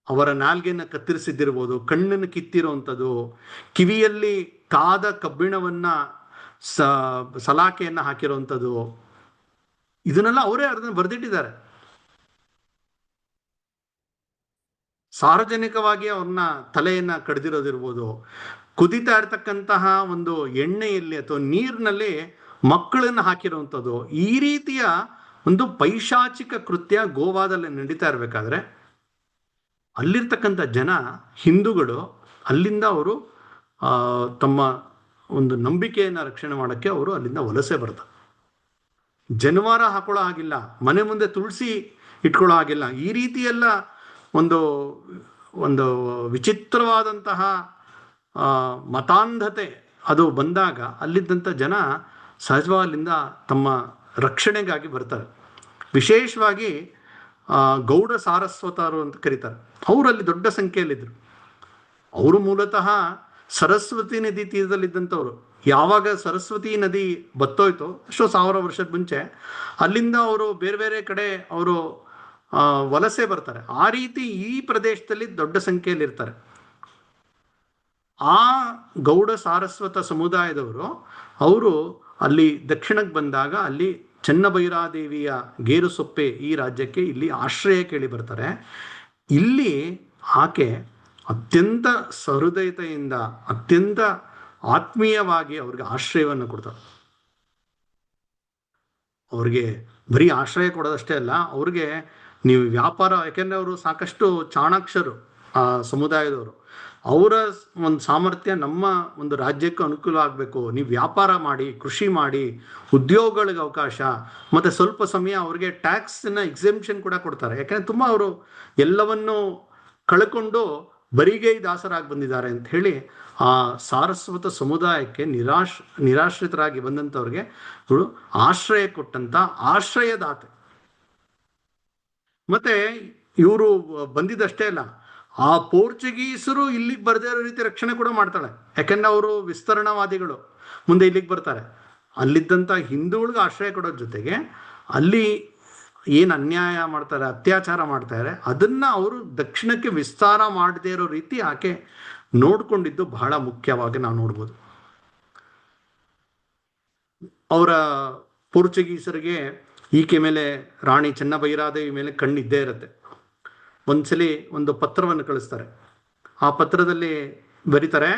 ಅವರ ನಾಲ್ಗೆಯನ್ನು ಕತ್ತರಿಸಿದ್ದಿರ್ಬೋದು, ಕಣ್ಣನ್ನು ಕಿತ್ತಿರುವಂಥದ್ದು, ಕಿವಿಯಲ್ಲಿ ಕಾದ ಕಬ್ಬಿಣವನ್ನು ಸಲಾಕೆಯನ್ನು ಹಾಕಿರುವಂಥದ್ದು, ಇದನ್ನೆಲ್ಲ ಅವರೇ ಅದನ್ನು ಬರೆದಿಟ್ಟಿದ್ದಾರೆ. ಸಾರ್ವಜನಿಕವಾಗಿ ಅವ್ರನ್ನ ತಲೆಯನ್ನು ಕಡ್ದಿರೋದಿರ್ಬೋದು, ಕುದಿತಾ ಇರ್ತಕ್ಕಂತಹ ಒಂದು ಎಣ್ಣೆಯಲ್ಲಿ ಅಥವಾ ನೀರಿನಲ್ಲಿ ಮಕ್ಕಳನ್ನು ಹಾಕಿರುವಂಥದ್ದು, ಈ ರೀತಿಯ ಒಂದು ಪೈಶಾಚಿಕ ಕೃತ್ಯ ಗೋವಾದಲ್ಲಿ ನಡೀತಾ ಇರಬೇಕಾದ್ರೆ ಅಲ್ಲಿರ್ತಕ್ಕಂಥ ಜನ ಹಿಂದೂಗಳು ಅಲ್ಲಿಂದ ಅವರು ತಮ್ಮ ಒಂದು ನಂಬಿಕೆಯನ್ನು ರಕ್ಷಣೆ ಮಾಡೋಕ್ಕೆ ಅವರು ಅಲ್ಲಿಂದ ವಲಸೆ ಬರ್ತಾರೆ. ಜನವಾರ ಹಾಕೊಳ್ಳೋ ಹಾಗಿಲ್ಲ, ಮನೆ ಮುಂದೆ ತುಳಸಿ ಇಟ್ಕೊಳ್ಳೋ ಹಾಗಿಲ್ಲ. ಈ ರೀತಿಯೆಲ್ಲ ಒಂದು ಒಂದು ವಿಚಿತ್ರವಾದಂತಹ ಮತಾಂಧತೆ ಅದು ಬಂದಾಗ ಅಲ್ಲಿದ್ದಂಥ ಜನ ಸಹಜವಾಗಿ ಅಲ್ಲಿಂದ ತಮ್ಮ ರಕ್ಷಣೆಗಾಗಿ ಬರ್ತಾರೆ. ವಿಶೇಷವಾಗಿ ಗೌಡ ಸಾರಸ್ವತರು ಅಂತ ಕರೀತಾರೆ, ಅವರಲ್ಲಿ ದೊಡ್ಡ ಸಂಖ್ಯೆಯಲ್ಲಿದ್ದರು. ಅವರು ಮೂಲತಃ ಸರಸ್ವತಿ ನದಿ ತೀರದಲ್ಲಿದ್ದಂಥವ್ರು. ಯಾವಾಗ ಸರಸ್ವತಿ ನದಿ ಬತ್ತೋಯ್ತು ಎಷ್ಟೋ 1000 ವರ್ಷದ ಮುಂಚೆ ಅಲ್ಲಿಂದ ಅವರು ಬೇರೆ ಬೇರೆ ಕಡೆ ಅವರು ವಲಸೆ ಬರ್ತಾರೆ. ಆ ರೀತಿ ಈ ಪ್ರದೇಶದಲ್ಲಿ ದೊಡ್ಡ ಸಂಖ್ಯೆಯಲ್ಲಿ ಇರ್ತಾರೆ. ಆ ಗೌಡ ಸಾರಸ್ವತ ಸಮುದಾಯದವರು ಅವರು ಅಲ್ಲಿ ದಕ್ಷಿಣಕ್ಕೆ ಬಂದಾಗ ಅಲ್ಲಿ ಚೆನ್ನಭೈರಾದೇವಿಯ ಗೇರುಸೊಪ್ಪೆ ಈ ರಾಜ್ಯಕ್ಕೆ ಇಲ್ಲಿ ಆಶ್ರಯ ಕೇಳಿ ಬರ್ತಾರೆ. ಇಲ್ಲಿ ಆಕೆ ಅತ್ಯಂತ ಸಹೃದಯತೆಯಿಂದ ಅತ್ಯಂತ ಆತ್ಮೀಯವಾಗಿ ಅವ್ರಿಗೆ ಆಶ್ರಯವನ್ನು ಕೊಡ್ತಾರೆ. ಅವ್ರಿಗೆ ಬರೀ ಆಶ್ರಯ ಕೊಡೋದಷ್ಟೇ ಅಲ್ಲ, ಅವ್ರಿಗೆ ನೀವು ವ್ಯಾಪಾರ, ಯಾಕೆಂದರೆ ಅವರು ಸಾಕಷ್ಟು ಚಾಣಾಕ್ಷರು ಆ ಸಮುದಾಯದವರು. ಅವರ ಒಂದು ಸಾಮರ್ಥ್ಯ ನಮ್ಮ ಒಂದು ರಾಜ್ಯಕ್ಕೆ ಅನುಕೂಲ ಆಗಬೇಕು, ನೀವು ವ್ಯಾಪಾರ ಮಾಡಿ, ಕೃಷಿ ಮಾಡಿ, ಉದ್ಯೋಗಗಳಿಗೆ ಅವಕಾಶ, ಮತ್ತು ಸ್ವಲ್ಪ ಸಮಯ ಅವ್ರಿಗೆ ಟ್ಯಾಕ್ಸನ್ನ ಎಕ್ಸೆಂಪ್ಷನ್ ಕೂಡ ಕೊಡ್ತಾರೆ. ಯಾಕೆಂದರೆ ತುಂಬ ಅವರು ಎಲ್ಲವನ್ನು ಕಳ್ಕೊಂಡು ಬರಿಗೈ ದಾಸರಾಗಿ ಬಂದಿದ್ದಾರೆ ಅಂತ ಹೇಳಿ ಆ ಸಾರಸ್ವತ ಸಮುದಾಯಕ್ಕೆ ನಿರಾಶ್ರಿತರಾಗಿ ಬಂದಂಥವ್ರಿಗೆ ಇವಳು ಆಶ್ರಯ ಕೊಟ್ಟಂತ ಆಶ್ರಯದಾತೆ. ಮತ್ತೆ ಇವರು ಬಂದಿದ್ದಷ್ಟೇ ಅಲ್ಲ, ಆ ಪೋರ್ಚುಗೀಸರು ಇಲ್ಲಿಗೆ ಬರದೇ ಇರೋ ರೀತಿ ರಕ್ಷಣೆ ಕೂಡ ಮಾಡ್ತಾಳೆ. ಯಾಕೆಂದ್ರೆ ಅವರು ವಿಸ್ತರಣವಾದಿಗಳು, ಮುಂದೆ ಇಲ್ಲಿಗೆ ಬರ್ತಾರೆ. ಅಲ್ಲಿದ್ದಂಥ ಹಿಂದೂಗಳಿಗೆ ಆಶ್ರಯ ಕೊಡೋದ್ರ ಜೊತೆಗೆ ಅಲ್ಲಿ ಏನು ಅನ್ಯಾಯ ಮಾಡ್ತಾರೆ, ಅತ್ಯಾಚಾರ ಮಾಡ್ತಾರೆ, ಅದನ್ನ ಅವರು ದಕ್ಷಿಣಕ್ಕೆ ವಿಸ್ತಾರ ಮಾಡದೇ ಇರೋ ರೀತಿ ಆಕೆ ನೋಡ್ಕೊಂಡಿದ್ದು ಬಹಳ ಮುಖ್ಯವಾಗಿ ನಾವು ನೋಡ್ಬೋದು. ಅವರ ಪೋರ್ಚುಗೀಸರಿಗೆ ಈಕೆ ಮೇಲೆ, ರಾಣಿ ಚೆನ್ನಭೈರಾದೇವಿ ಮೇಲೆ ಕಣ್ಣಿದ್ದೇ ಇರುತ್ತೆ. ಒಂದ್ಸಲಿ ಒಂದು ಪತ್ರವನ್ನು ಕಳಿಸ್ತಾರೆ. ಆ ಪತ್ರದಲ್ಲಿ ಬರೀತಾರೆ,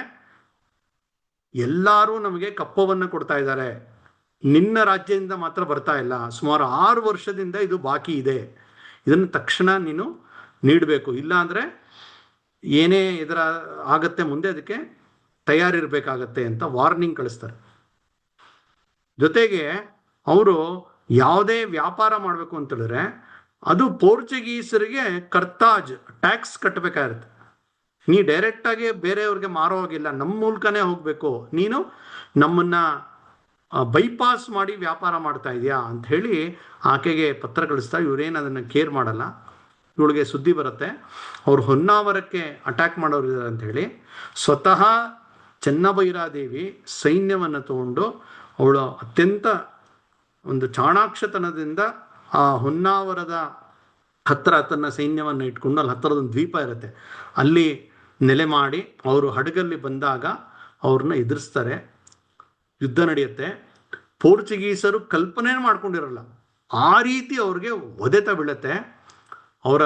ಎಲ್ಲರೂ ನಮಗೆ ಕಪ್ಪವನ್ನು ಕೊಡ್ತಾ ಇದ್ದಾರೆ, ನಿನ್ನ ರಾಜ್ಯದಿಂದ ಮಾತ್ರ ಬರ್ತಾ ಇಲ್ಲ, ಸುಮಾರು 6 ವರ್ಷದಿಂದ ಇದು ಬಾಕಿ ಇದೆ, ಇದನ್ನು ತಕ್ಷಣ ನೀನು ನೀಡಬೇಕು, ಇಲ್ಲ ಅಂದರೆ ಏನೇ ಇದರ ಆಗತ್ತೆ ಮುಂದೆ ಅದಕ್ಕೆ ತಯಾರಿರ್ಬೇಕಾಗತ್ತೆ ಅಂತ ವಾರ್ನಿಂಗ್ ಕಳಿಸ್ತಾರೆ. ಜೊತೆಗೆ ಅವರು ಯಾವುದೇ ವ್ಯಾಪಾರ ಮಾಡಬೇಕು ಅಂತ ಹೇಳಿದ್ರೆ ಅದು ಪೋರ್ಚುಗೀಸರಿಗೆ ಕರ್ತಾಜ್ ಟ್ಯಾಕ್ಸ್ ಕಟ್ಟಬೇಕಾಗಿರುತ್ತೆ. ನೀ ಡೈರೆಕ್ಟಾಗಿ ಬೇರೆಯವ್ರಿಗೆ ಮಾರೋ ಹೋಗಿಲ್ಲ, ನಮ್ಮ ಮೂಲಕನೇ ಹೋಗಬೇಕು, ನೀನು ನಮ್ಮನ್ನ ಬೈಪಾಸ್ ಮಾಡಿ ವ್ಯಾಪಾರ ಮಾಡ್ತಾ ಇದೆಯಾ ಅಂತ ಹೇಳಿ ಆಕೆಗೆ ಪತ್ರ ಕಳಿಸ್ತಾ. ಇವರೇನು ಅದನ್ನು ಕೇರ್ ಮಾಡಲ್ಲ. ಇವಳಿಗೆ ಸುದ್ದಿ ಬರುತ್ತೆ ಅವ್ರು ಹೊನ್ನಾವರಕ್ಕೆ ಅಟ್ಯಾಕ್ ಮಾಡೋರು ಇದ್ದಾರೆ ಅಂತ ಹೇಳಿ. ಸ್ವತಃ ಚೆನ್ನಭೈರಾದೇವಿ ಸೈನ್ಯವನ್ನು ತಗೊಂಡು ಅವಳು ಅತ್ಯಂತ ಒಂದು ಚಾಣಾಕ್ಷತನದಿಂದ ಆ ಹೊನ್ನಾವರದ ಹತ್ತಿರ ತನ್ನ ಸೈನ್ಯವನ್ನು ಇಟ್ಕೊಂಡು, ಅಲ್ಲಿ ಹತ್ತಿರದೊಂದು ದ್ವೀಪ ಇರುತ್ತೆ, ಅಲ್ಲಿ ನೆಲೆ ಮಾಡಿ ಅವರು ಹಡಗಲ್ಲಿ ಬಂದಾಗ ಅವ್ರನ್ನ ಎದುರಿಸ್ತಾರೆ. ಯುದ್ಧ ನಡೆಯುತ್ತೆ. ಪೋರ್ಚುಗೀಸರು ಕಲ್ಪನೆ ಮಾಡ್ಕೊಂಡಿರಲ್ಲ, ಆ ರೀತಿ ಅವ್ರಿಗೆ ಒದೆತ ಬೀಳುತ್ತೆ. ಅವರ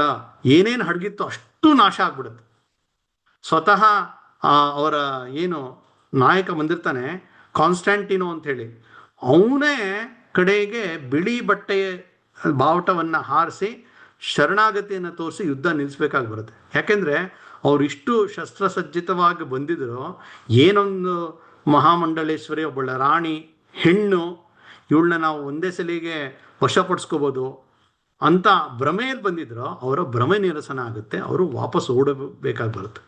ಏನೇನು ಹಡಗಿತ್ತು ಅಷ್ಟು ನಾಶ ಆಗ್ಬಿಡುತ್ತೆ. ಸ್ವತಃ ಅವರ ಏನು ನಾಯಕ ಬಂದಿರ್ತಾನೆ ಕಾನ್ಸ್ಟ್ಯಾಂಟಿನೋ ಅಂತ ಹೇಳಿ, ಅವನೇ ಕಡೆಗೆ ಬಿಳಿ ಬಟ್ಟೆಯ ಬಾವುಟವನ್ನು ಹಾರಿಸಿ ಶರಣಾಗತಿಯನ್ನು ತೋರಿಸಿ ಯುದ್ಧ ನಿಲ್ಲಿಸ್ಬೇಕಾಗಿ ಬರುತ್ತೆ. ಯಾಕೆಂದರೆ ಅವರಿಷ್ಟು ಶಸ್ತ್ರಸಜ್ಜಿತವಾಗಿ ಬಂದಿದ್ರು, ಏನೊಂದು ಮಹಾಮಂಡಲೇಶ್ವರಿ ಒಬ್ಬಳ ರಾಣಿ ಹೆಣ್ಣು, ಇವಳನ್ನ ನಾವು ಒಂದೇ ಸಲಿಗೆ ವಶಪಡಿಸ್ಕೋಬೋದು ಅಂತ ಭ್ರಮೆಯಲ್ಲಿ ಬಂದಿದ್ರು. ಅವರ ಭ್ರಮೆ ನಿರಸನ ಆಗುತ್ತೆ, ಅವರು ವಾಪಸ್ ಓಡಬೇಕಾಗಿ ಬರುತ್ತೆ.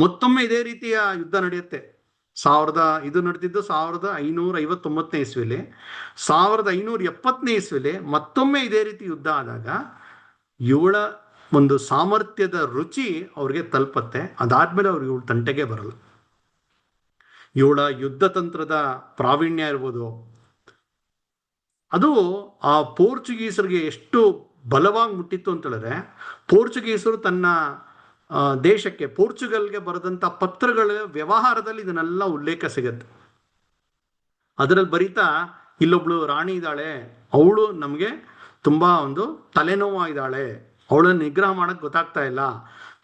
ಮತ್ತೊಮ್ಮೆ ಇದೇ ರೀತಿಯ ಯುದ್ಧ ನಡೆಯುತ್ತೆ. ಇದು ನಡೆದಿದ್ದು 1559 ಇಸ್ವಿಲಿ. 1570 ಇಸ್ವಿಲಿ ಮತ್ತೊಮ್ಮೆ ಇದೇ ರೀತಿ ಯುದ್ಧ ಆದಾಗ ಇವಳ ಒಂದು ಸಾಮರ್ಥ್ಯದ ರುಚಿ ಅವ್ರಿಗೆ ತಲುಪತ್ತೆ. ಅದಾದ್ಮೇಲೆ ಅವ್ರಿಗೆ ಇವಳು ತಂಟೆಗೆ ಬರಲ್ಲ. ಇವಳ ಯುದ್ಧ ತಂತ್ರದ ಪ್ರಾವೀಣ್ಯ ಇರ್ಬೋದು, ಅದು ಆ ಪೋರ್ಚುಗೀಸರಿಗೆ ಎಷ್ಟು ಬಲವಾಗಿ ಮುಟ್ಟಿತ್ತು ಅಂತ ಹೇಳಿದ್ರೆ, ಪೋರ್ಚುಗೀಸರು ತನ್ನ ದೇಶಕ್ಕೆ, ಪೋರ್ಚುಗಲ್ಗೆ ಬರೆದಂಥ ಪತ್ರಗಳ ವ್ಯವಹಾರದಲ್ಲಿ ಇದನ್ನೆಲ್ಲ ಉಲ್ಲೇಖ ಸಿಗತ್ತೆ. ಅದರಲ್ಲಿ ಬರೀತಾ, ಇಲ್ಲೊಬ್ಳು ರಾಣಿ ಇದ್ದಾಳೆ, ಅವಳು ನಮಗೆ ತುಂಬ ಒಂದು ತಲೆನೋವಾಗಿದ್ದಾಳೆ, ಅವಳನ್ನು ನಿಗ್ರಹ ಮಾಡೋಕ್ಕೆ ಗೊತ್ತಾಗ್ತಾ ಇಲ್ಲ,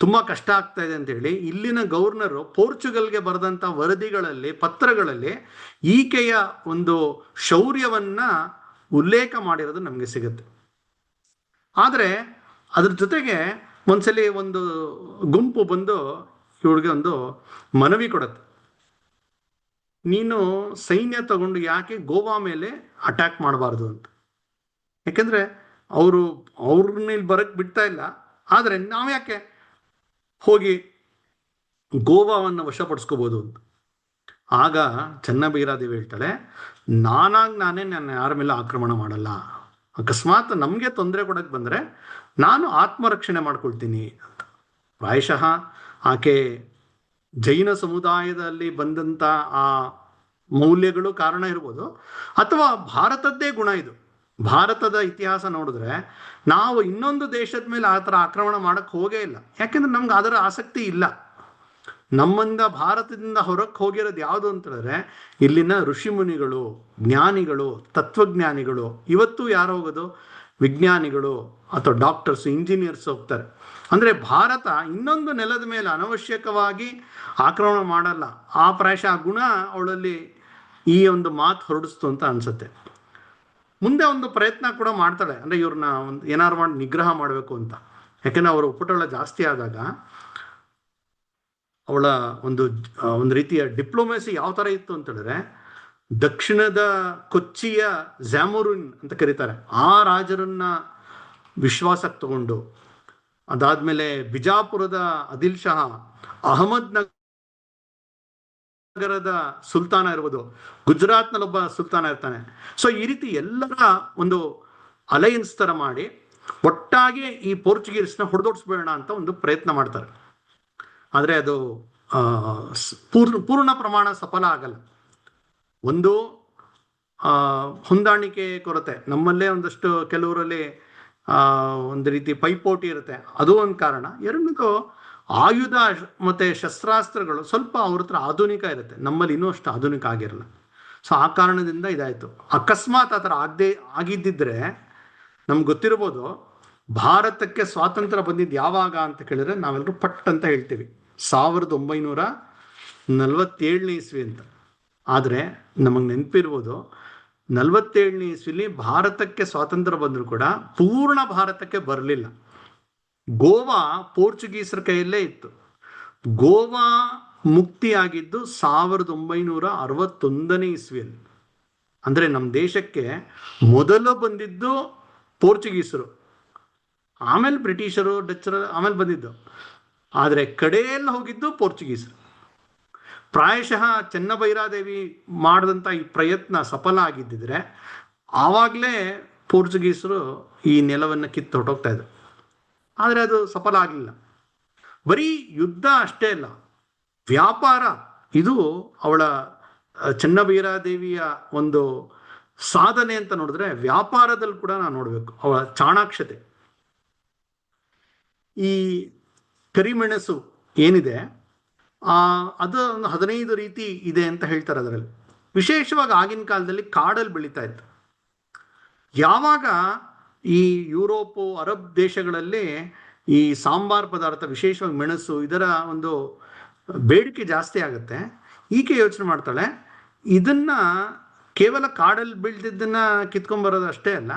ತುಂಬ ಕಷ್ಟ ಆಗ್ತಾ ಇದೆ ಅಂತ ಹೇಳಿ ಇಲ್ಲಿನ ಗವರ್ನರು ಪೋರ್ಚುಗಲ್ಗೆ ಬರೆದಂಥ ವರದಿಗಳಲ್ಲಿ ಪತ್ರಗಳಲ್ಲಿ ಈಕೆಯ ಒಂದು ಶೌರ್ಯವನ್ನ ಉಲ್ಲೇಖ ಮಾಡಿರೋದು ನಮಗೆ ಸಿಗುತ್ತೆ. ಆದರೆ ಅದ್ರ ಜೊತೆಗೆ ಒಂದ್ಸಲಿ ಒಂದು ಗುಂಪು ಬಂದು ಇವಳಿಗೆ ಒಂದು ಮನವಿ ಕೊಡುತ್ತೆ, ನೀನು ಸೈನ್ಯ ತಗೊಂಡು ಯಾಕೆ ಗೋವಾ ಮೇಲೆ ಅಟ್ಯಾಕ್ ಮಾಡಬಾರ್ದು ಅಂತ. ಯಾಕೆಂದ್ರೆ ಅವ್ರನ್ನ ಇಲ್ಲಿ ಬರಕ್ ಬಿಡ್ತಾ ಇಲ್ಲ, ಆದರೆ ನಾವ್ಯಾಕೆ ಹೋಗಿ ಗೋವಾವನ್ನು ವಶಪಡಿಸ್ಕೋಬಹುದು ಅಂತ. ಆಗ ಚೆನ್ನಬೈರಾದೇವಿ ಹೇಳ್ತಾಳೆ, ನಾನೇ ನಾನು ಯಾರ ಮೇಲೆ ಆಕ್ರಮಣ ಮಾಡಲ್ಲ, ಅಕಸ್ಮಾತ್ ನಮಗೆ ತೊಂದರೆ ಕೊಡಕ್ಕೆ ಬಂದರೆ ನಾನು ಆತ್ಮರಕ್ಷಣೆ ಮಾಡ್ಕೊಳ್ತೀನಿ ಅಂತ. ಪ್ರಾಯಶಃ ಆಕೆ ಜೈನ ಸಮುದಾಯದಲ್ಲಿ ಬಂದಂಥ ಆ ಮೌಲ್ಯಗಳು ಕಾರಣ ಇರ್ಬೋದು, ಅಥವಾ ಭಾರತದ್ದೇ ಗುಣ ಇದು. ಭಾರತದ ಇತಿಹಾಸ ನೋಡಿದ್ರೆ ನಾವು ಇನ್ನೊಂದು ದೇಶದ ಮೇಲೆ ಆ ಥರ ಆಕ್ರಮಣ ಮಾಡಕ್ಕೆ ಹೋಗೇ ಇಲ್ಲ, ಯಾಕೆಂದ್ರೆ ನಮ್ಗೆ ಅದರ ಆಸಕ್ತಿ ಇಲ್ಲ. ನಮ್ಮಿಂದ ಭಾರತದಿಂದ ಹೊರಕ್ಕೆ ಹೋಗಿರೋದು ಯಾವುದು ಅಂತ ಹೇಳಿದ್ರೆ ಇಲ್ಲಿನ ಋಷಿಮುನಿಗಳು, ಜ್ಞಾನಿಗಳು, ತತ್ವಜ್ಞಾನಿಗಳು. ಇವತ್ತು ಯಾರು ಹೋಗೋದು? ವಿಜ್ಞಾನಿಗಳು ಅಥವಾ ಡಾಕ್ಟರ್ಸ್, ಇಂಜಿನಿಯರ್ಸ್ ಹೋಗ್ತಾರೆ. ಅಂದರೆ ಭಾರತ ಇನ್ನೊಂದು ನೆಲದ ಮೇಲೆ ಅನವಶ್ಯಕವಾಗಿ ಆಕ್ರಮಣ ಮಾಡಲ್ಲ. ಆ ಪ್ರಾಯಶಃ ಗುಣ ಅವಳಲ್ಲಿ ಈ ಒಂದು ಮಾತು ಹೊರಡಿಸ್ತು ಅಂತ ಅನ್ಸುತ್ತೆ. ಮುಂದೆ ಒಂದು ಪ್ರಯತ್ನ ಕೂಡ ಮಾಡ್ತಾಳೆ, ಅಂದರೆ ಇವ್ರನ್ನ ಒಂದು ಏನಾರು ಮಾಡಿ ನಿಗ್ರಹ ಮಾಡಬೇಕು ಅಂತ. ಯಾಕೆಂದ್ರೆ ಅವರ ಉಪಟಳ ಜಾಸ್ತಿ ಆದಾಗ ಅವಳ ಒಂದು ರೀತಿಯ ಡಿಪ್ಲೊಮೆಸಿ ಯಾವ ಥರ ಇತ್ತು ಅಂತ ಹೇಳಿದ್ರೆ, ದಕ್ಷಿಣದ ಕೊಚ್ಚಿಯ ಝ್ಯಾಮುರಿನ್ ಅಂತ ಕರೀತಾರೆ, ಆ ರಾಜರನ್ನ ವಿಶ್ವಾಸಕ್ಕೆ ತಗೊಂಡು, ಅದಾದ್ಮೇಲೆ ಬಿಜಾಪುರದ ಆದಿಲ್ ಶಾ, ಅಹಮದ್ ನಗರದ ಸುಲ್ತಾನ ಇರ್ಬೋದು, ಗುಜರಾತ್ನಲ್ಲೊಬ್ಬ ಸುಲ್ತಾನ ಇರ್ತಾನೆ. ಸೊ ಈ ರೀತಿ ಎಲ್ಲರ ಒಂದು ಅಲಯನ್ಸ್ ತರ ಮಾಡಿ ಒಟ್ಟಾಗಿ ಈ ಪೋರ್ಚುಗೀಸ್ನ ಹೊಡೆದೋಡಿಸ್ಬೇಡ ಅಂತ ಒಂದು ಪ್ರಯತ್ನ ಮಾಡ್ತಾರೆ. ಆದರೆ ಅದು ಪೂರ್ಣ ಪ್ರಮಾಣ ಸಫಲ ಆಗಲ್ಲ. ಒಂದು ಹೊಂದಾಣಿಕೆ ಕೊರತೆ, ನಮ್ಮಲ್ಲೇ ಒಂದಷ್ಟು ಕೆಲವರಲ್ಲಿ ಒಂದು ರೀತಿ ಪೈಪೋಟಿ ಇರುತ್ತೆ, ಅದು ಒಂದು ಕಾರಣ. ಎರಡನೇದು ಆಯುಧ ಮತ್ತು ಶಸ್ತ್ರಾಸ್ತ್ರಗಳು ಸ್ವಲ್ಪ ಅವ್ರ ಹತ್ರ ಆಧುನಿಕ ಇರುತ್ತೆ, ನಮ್ಮಲ್ಲಿ ಇನ್ನೂ ಅಷ್ಟು ಆಧುನಿಕ ಆಗಿರಲ್ಲ. ಸೊ ಆ ಕಾರಣದಿಂದ ಇದಾಯಿತು. ಅಕಸ್ಮಾತ್ ಆ ಥರ ಆಗಿದ್ದಿದ್ರೆ ನಮ್ಗೆ ಗೊತ್ತಿರ್ಬೋದು, ಭಾರತಕ್ಕೆ ಸ್ವಾತಂತ್ರ್ಯ ಬಂದಿದ್ದು ಯಾವಾಗ ಅಂತ ಕೇಳಿದ್ರೆ ನಾವೆಲ್ಲರೂ ಪಟ್ ಅಂತ ಹೇಳ್ತೀವಿ 1947ನೇ ಇಸ್ವಿ ಅಂತ. ಆದರೆ ನಮಗೆ ನೆನಪಿರ್ಬೋದು, 47ನೇ ಇಸ್ವಿಲಿ ಭಾರತಕ್ಕೆ ಸ್ವಾತಂತ್ರ್ಯ ಬಂದರೂ ಕೂಡ ಪೂರ್ಣ ಭಾರತಕ್ಕೆ ಬರಲಿಲ್ಲ. ಗೋವಾ ಪೋರ್ಚುಗೀಸರ ಕೈಯಲ್ಲೇ ಇತ್ತು. ಗೋವಾ ಮುಕ್ತಿಯಾಗಿದ್ದು 1961ನೇ ಇಸ್ವಿಯಲ್ಲಿ. ಅಂದರೆ ನಮ್ಮ ದೇಶಕ್ಕೆ ಮೊದಲು ಬಂದಿದ್ದು ಪೋರ್ಚುಗೀಸರು, ಆಮೇಲೆ ಬ್ರಿಟಿಷರು, ಡಚ್ಚರು ಆಮೇಲೆ ಬಂದಿದ್ದು. ಆದರೆ ಕಡೆಯಲ್ಲಿ ಹೋಗಿದ್ದು ಪೋರ್ಚುಗೀಸರು. ಪ್ರಾಯಶಃ ಚೆನ್ನಬೈರಾದೇವಿ ಮಾಡಿದಂಥ ಈ ಪ್ರಯತ್ನ ಸಫಲ ಆಗಿದ್ದಿದ್ರೆ ಆವಾಗಲೇ ಪೋರ್ಚುಗೀಸರು ಈ ನೆಲವನ್ನು ಕಿತ್ತು ಹೊರಟೋಗ್ತಾ ಇದ್ರು. ಆದರೆ ಅದು ಸಫಲ ಆಗಲಿಲ್ಲ. ಬರೀ ಯುದ್ಧ ಅಷ್ಟೇ ಅಲ್ಲ, ವ್ಯಾಪಾರ, ಇದು ಅವಳ ಚೆನ್ನಬೈರಾದೇವಿಯ ಒಂದು ಸಾಧನೆ ಅಂತ ನೋಡಿದ್ರೆ ವ್ಯಾಪಾರದಲ್ಲಿ ಕೂಡ ನಾವು ನೋಡಬೇಕು ಅವಳ ಚಾಣಾಕ್ಷತೆ. ಈ ಕರಿಮೆಣಸು ಏನಿದೆ ಅದು ಒಂದು 15 ರೀತಿ ಇದೆ ಅಂತ ಹೇಳ್ತಾರೆ. ಅದರಲ್ಲಿ ವಿಶೇಷವಾಗಿ ಆಗಿನ ಕಾಲದಲ್ಲಿ ಕಾಡಲ್ಲಿ ಬೆಳೀತಾ ಇತ್ತು. ಯಾವಾಗ ಈ ಯುರೋಪು, ಅರಬ್ ದೇಶಗಳಲ್ಲಿ ಈ ಸಾಂಬಾರ್ ಪದಾರ್ಥ, ವಿಶೇಷವಾಗಿ ಮೆಣಸು, ಇದರ ಒಂದು ಬೇಡಿಕೆ ಜಾಸ್ತಿ ಆಗುತ್ತೆ, ಈಕೆ ಯೋಚನೆ ಮಾಡ್ತಾಳೆ, ಇದನ್ನ ಕೇವಲ ಕಾಡಲ್ಲಿ ಬೆಳೆದಿದ್ದನ್ನ ಕಿತ್ಕೊಂಡ್ಬರೋದು ಅಷ್ಟೇ ಅಲ್ಲ,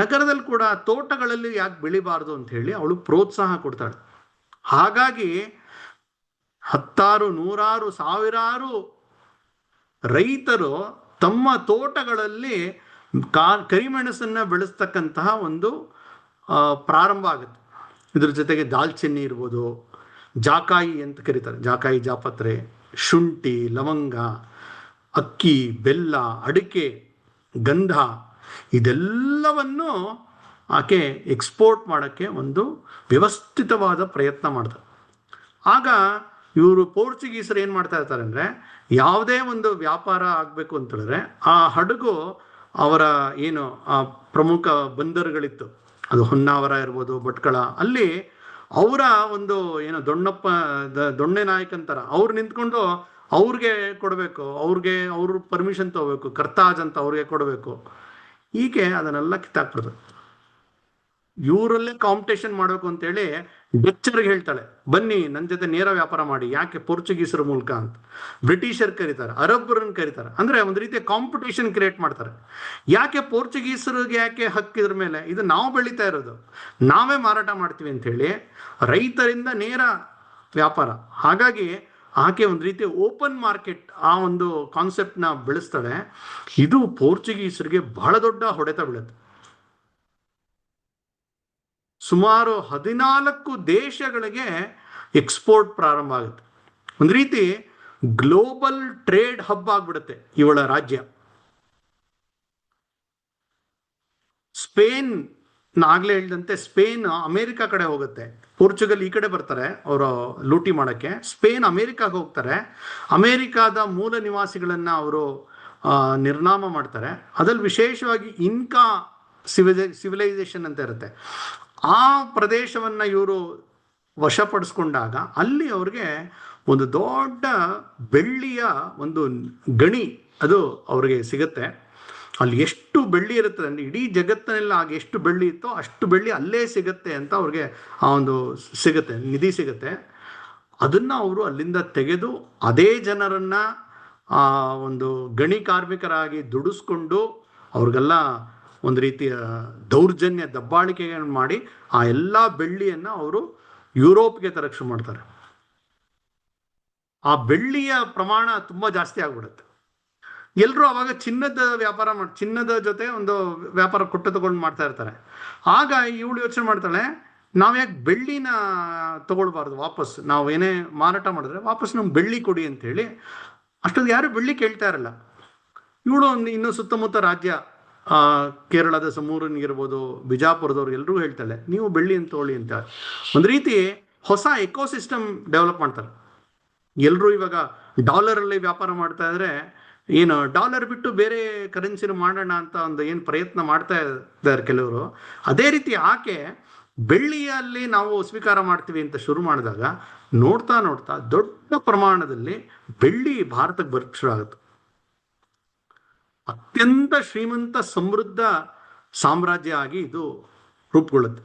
ನಗರದಲ್ಲಿ ಕೂಡ ತೋಟಗಳಲ್ಲಿ ಯಾಕೆ ಬೆಳಿಬಾರ್ದು ಅಂತ ಹೇಳಿ ಅವಳು ಪ್ರೋತ್ಸಾಹ ಕೊಡ್ತಾಳೆ. ಹಾಗಾಗಿ ಹತ್ತಾರು, ನೂರಾರು, ಸಾವಿರಾರು ರೈತರು ತಮ್ಮ ತೋಟಗಳಲ್ಲಿ ಕರಿಮೆಣಸನ್ನ ಬೆಳೆಸ್ತಕ್ಕಂತಹ ಒಂದು ಪ್ರಾರಂಭ ಆಗುತ್ತೆ. ಇದ್ರ ಜೊತೆಗೆ ದಾಲ್ಚಿನ್ನಿ ಇರ್ಬೋದು, ಜಾಕಾಯಿ ಅಂತ ಕರೀತಾರೆ, ಜಾಕಾಯಿ, ಜಾಪತ್ರೆ, ಶುಂಠಿ, ಲವಂಗ, ಅಕ್ಕಿ, ಬೆಲ್ಲ, ಅಡಿಕೆ, ಗಂಧ, ಇದೆಲ್ಲವನ್ನು ಆಕೆ ಎಕ್ಸ್ಪೋರ್ಟ್ ಮಾಡೋಕ್ಕೆ ಒಂದು ವ್ಯವಸ್ಥಿತವಾದ ಪ್ರಯತ್ನ ಮಾಡ್ತಾರೆ. ಆಗ ಇವರು ಪೋರ್ಚುಗೀಸರು ಏನು ಮಾಡ್ತಾ ಇರ್ತಾರೆ ಅಂದರೆ, ಯಾವುದೇ ಒಂದು ವ್ಯಾಪಾರ ಆಗಬೇಕು ಅಂತೇಳಿದ್ರೆ ಆ ಹಡಗು ಅವರ ಏನು ಆ ಪ್ರಮುಖ ಬಂದರುಗಳಿತ್ತು, ಅದು ಹೊನ್ನಾವರ ಇರ್ಬೋದು, ಭಟ್ಕಳ, ಅಲ್ಲಿ ಅವರ ಒಂದು ಏನು ದೊಣ್ಣೆ ನಾಯಕ ಅಂತಾರ, ಅವ್ರು ನಿಂತ್ಕೊಂಡು ಅವ್ರಿಗೆ ಕೊಡಬೇಕು, ಅವ್ರ ಪರ್ಮಿಷನ್ ತಗೋಬೇಕು, ಕರ್ತಾಜ್ ಅಂತ ಅವ್ರಿಗೆ ಕೊಡಬೇಕು. ಹೀಗೆ ಅದನ್ನೆಲ್ಲ ಕಿತ್ತಾಕ್ಬಿಡ್ತಾರೆ. ಇವರಲ್ಲೇ ಕಾಂಪಿಟೇಷನ್ ಮಾಡಬೇಕು ಅಂತೇಳಿ ಡಚ್ಚರ್ಗೆ ಹೇಳ್ತಾಳೆ, ಬನ್ನಿ ನನ್ನ ಜೊತೆ ನೇರ ವ್ಯಾಪಾರ ಮಾಡಿ. ಯಾಕೆ? ಪೋರ್ಚುಗೀಸರ ಮೂಲಕ ಅಂತ. ಬ್ರಿಟಿಷರ್ ಕರೀತಾರೆ, ಅರಬ್ಬರನ್ನ ಕರೀತಾರೆ. ಅಂದ್ರೆ ಒಂದು ರೀತಿಯ ಕಾಂಪಿಟೇಷನ್ ಕ್ರಿಯೇಟ್ ಮಾಡ್ತಾರೆ. ಯಾಕೆ ಪೋರ್ಚುಗೀಸರಿಗೆ ಯಾಕೆ ಹಕ್ಕಿದ್ರ ಮೇಲೆ? ಇದು ನಾವು ಬೆಳೀತಾ ಇರೋದು, ನಾವೇ ಮಾರಾಟ ಮಾಡ್ತೀವಿ ಅಂತ ಹೇಳಿ ರೈತರಿಂದ ನೇರ ವ್ಯಾಪಾರ. ಹಾಗಾಗಿ ಆಕೆ ಒಂದು ರೀತಿಯ ಓಪನ್ ಮಾರ್ಕೆಟ್ ಆ ಒಂದು ಕಾನ್ಸೆಪ್ಟ್ನ ಬೆಳೆಸ್ತಾಳೆ. ಇದು ಪೋರ್ಚುಗೀಸರಿಗೆ ಬಹಳ ದೊಡ್ಡ ಹೊಡೆತ ಬೀಳುತ್ತೆ. ಸುಮಾರು 14 ದೇಶಗಳಿಗೆ ಎಕ್ಸ್ಪೋರ್ಟ್ ಪ್ರಾರಂಭ ಆಗುತ್ತೆ. ಒಂದು ರೀತಿ ಗ್ಲೋಬಲ್ ಟ್ರೇಡ್ ಹಬ್ ಆಗ್ಬಿಡುತ್ತೆ ಇವಳ ರಾಜ್ಯ. ಸ್ಪೇನ್, ಆಗ್ಲೇ ಹೇಳಿದಂತೆ ಸ್ಪೇನ್ ಅಮೆರಿಕ ಕಡೆ ಹೋಗುತ್ತೆ, ಪೋರ್ಚುಗಲ್ ಈ ಕಡೆ ಬರ್ತಾರೆ ಅವರು ಲೂಟಿ ಮಾಡಕ್ಕೆ. ಸ್ಪೇನ್ ಅಮೆರಿಕಾಗೆ ಹೋಗ್ತಾರೆ, ಅಮೆರಿಕಾದ ಮೂಲ ನಿವಾಸಿಗಳನ್ನ ಅವರು ನಿರ್ನಾಮ ಮಾಡ್ತಾರೆ. ಅದ್ರಲ್ಲಿ ವಿಶೇಷವಾಗಿ ಇನ್ಕಾ ಸಿವಿಲೈಸೇಷನ್ ಅಂತ ಇರುತ್ತೆ, ಆ ಪ್ರದೇಶವನ್ನ ಇವರು ವಶಪಡಿಸ್ಕೊಂಡಾಗ ಅಲ್ಲಿ ಅವ್ರಿಗೆ ಒಂದು ದೊಡ್ಡ ಬೆಳ್ಳಿಯ ಒಂದು ಗಣಿ ಅದು ಅವ್ರಿಗೆ ಸಿಗುತ್ತೆ. ಅಲ್ಲಿ ಎಷ್ಟು ಬೆಳ್ಳಿ ಇರುತ್ತೆ ಅಂದರೆ ಇಡೀ ಜಗತ್ತಿನಲ್ಲಿ ಆಗ ಎಷ್ಟು ಬೆಳ್ಳಿ ಇತ್ತೋ ಅಷ್ಟು ಬೆಳ್ಳಿ ಅಲ್ಲೇ ಸಿಗುತ್ತೆ ಅಂತ ಅವ್ರಿಗೆ ಆ ಒಂದು ಸಿಗುತ್ತೆ, ನಿಧಿ ಸಿಗುತ್ತೆ. ಅದನ್ನು ಅವರು ಅಲ್ಲಿಂದ ತೆಗೆದು ಅದೇ ಜನರನ್ನ ಆ ಒಂದು ಗಣಿ ಕಾರ್ಮಿಕರಾಗಿ ದುಡಿಸ್ಕೊಂಡು ಅವ್ರಿಗೆಲ್ಲ ಒಂದು ರೀತಿಯ ದೌರ್ಜನ್ಯ ದಬ್ಬಾಳಿಕೆಗಳನ್ನು ಮಾಡಿ ಆ ಎಲ್ಲ ಬೆಳ್ಳಿಯನ್ನು ಅವರು ಯುರೋಪ್ಗೆ ತರಕ್ಕೆ ಶುರು ಮಾಡ್ತಾರೆ. ಆ ಬೆಳ್ಳಿಯ ಪ್ರಮಾಣ ತುಂಬ ಜಾಸ್ತಿ ಆಗ್ಬಿಡುತ್ತೆ. ಎಲ್ಲರೂ ಅವಾಗ ಚಿನ್ನದ ವ್ಯಾಪಾರ ಚಿನ್ನದ ಜೊತೆ ಒಂದು ವ್ಯಾಪಾರ ಕೊಟ್ಟು ತಗೊಂಡು ಮಾಡ್ತಾ ಇರ್ತಾರೆ. ಆಗ ಇವಳು ಯೋಚನೆ ಮಾಡ್ತಾಳೆ, ನಾವ್ಯಾಕೆ ಬೆಳ್ಳಿನ ತಗೊಳ್ಬಾರ್ದು ವಾಪಸ್, ನಾವು ಏನೇ ಮಾರಾಟ ಮಾಡಿದ್ರೆ ವಾಪಸ್ ನಮ್ಗೆ ಬೆಳ್ಳಿ ಕೊಡಿ ಅಂತ ಹೇಳಿ. ಅಷ್ಟೊಂದು ಯಾರು ಬೆಳ್ಳಿ ಕೇಳ್ತಾ ಇರಲ್ಲ. ಇವಳು ಒಂದು ಇನ್ನು ಸುತ್ತಮುತ್ತ ರಾಜ್ಯ ಕೇರಳದ ಸಮೂರನ್ಗಿರ್ಬೋದು, ಬಿಜಾಪುರದವ್ರು ಎಲ್ಲರೂ ಹೇಳ್ತಾಳೆ ನೀವು ಬೆಳ್ಳಿ ಅಂತ ತಗೊಳ್ಳಿ ಅಂತ. ಒಂದು ರೀತಿ ಹೊಸ ಎಕೋಸಿಸ್ಟಮ್ ಡೆವಲಪ್ ಮಾಡ್ತಾರೆ. ಎಲ್ಲರೂ ಇವಾಗ ಡಾಲರಲ್ಲಿ ವ್ಯಾಪಾರ ಮಾಡ್ತಾ ಇದ್ರೆ ಏನು ಡಾಲರ್ ಬಿಟ್ಟು ಬೇರೆ ಕರೆನ್ಸಿನ ಮಾಡೋಣ ಅಂತ ಒಂದು ಏನು ಪ್ರಯತ್ನ ಮಾಡ್ತಾ ಇದ್ದಾರೆ ಕೆಲವರು. ಅದೇ ರೀತಿ ಆಕೆ ಬೆಳ್ಳಿಯಲ್ಲಿ ನಾವು ಸ್ವೀಕಾರ ಮಾಡ್ತೀವಿ ಅಂತ ಶುರು ಮಾಡಿದಾಗ ನೋಡ್ತಾ ನೋಡ್ತಾ ದೊಡ್ಡ ಪ್ರಮಾಣದಲ್ಲಿ ಬೆಳ್ಳಿ ಭಾರತಕ್ಕೆ ಬರಕ್ಕೆ ಶುರು ಆಗುತ್ತೆ. ಅತ್ಯಂತ ಶ್ರೀಮಂತ ಸಮೃದ್ಧ ಸಾಮ್ರಾಜ್ಯ ಆಗಿ ಇದು ರೂಪುಗೊಳ್ಳುತ್ತೆ.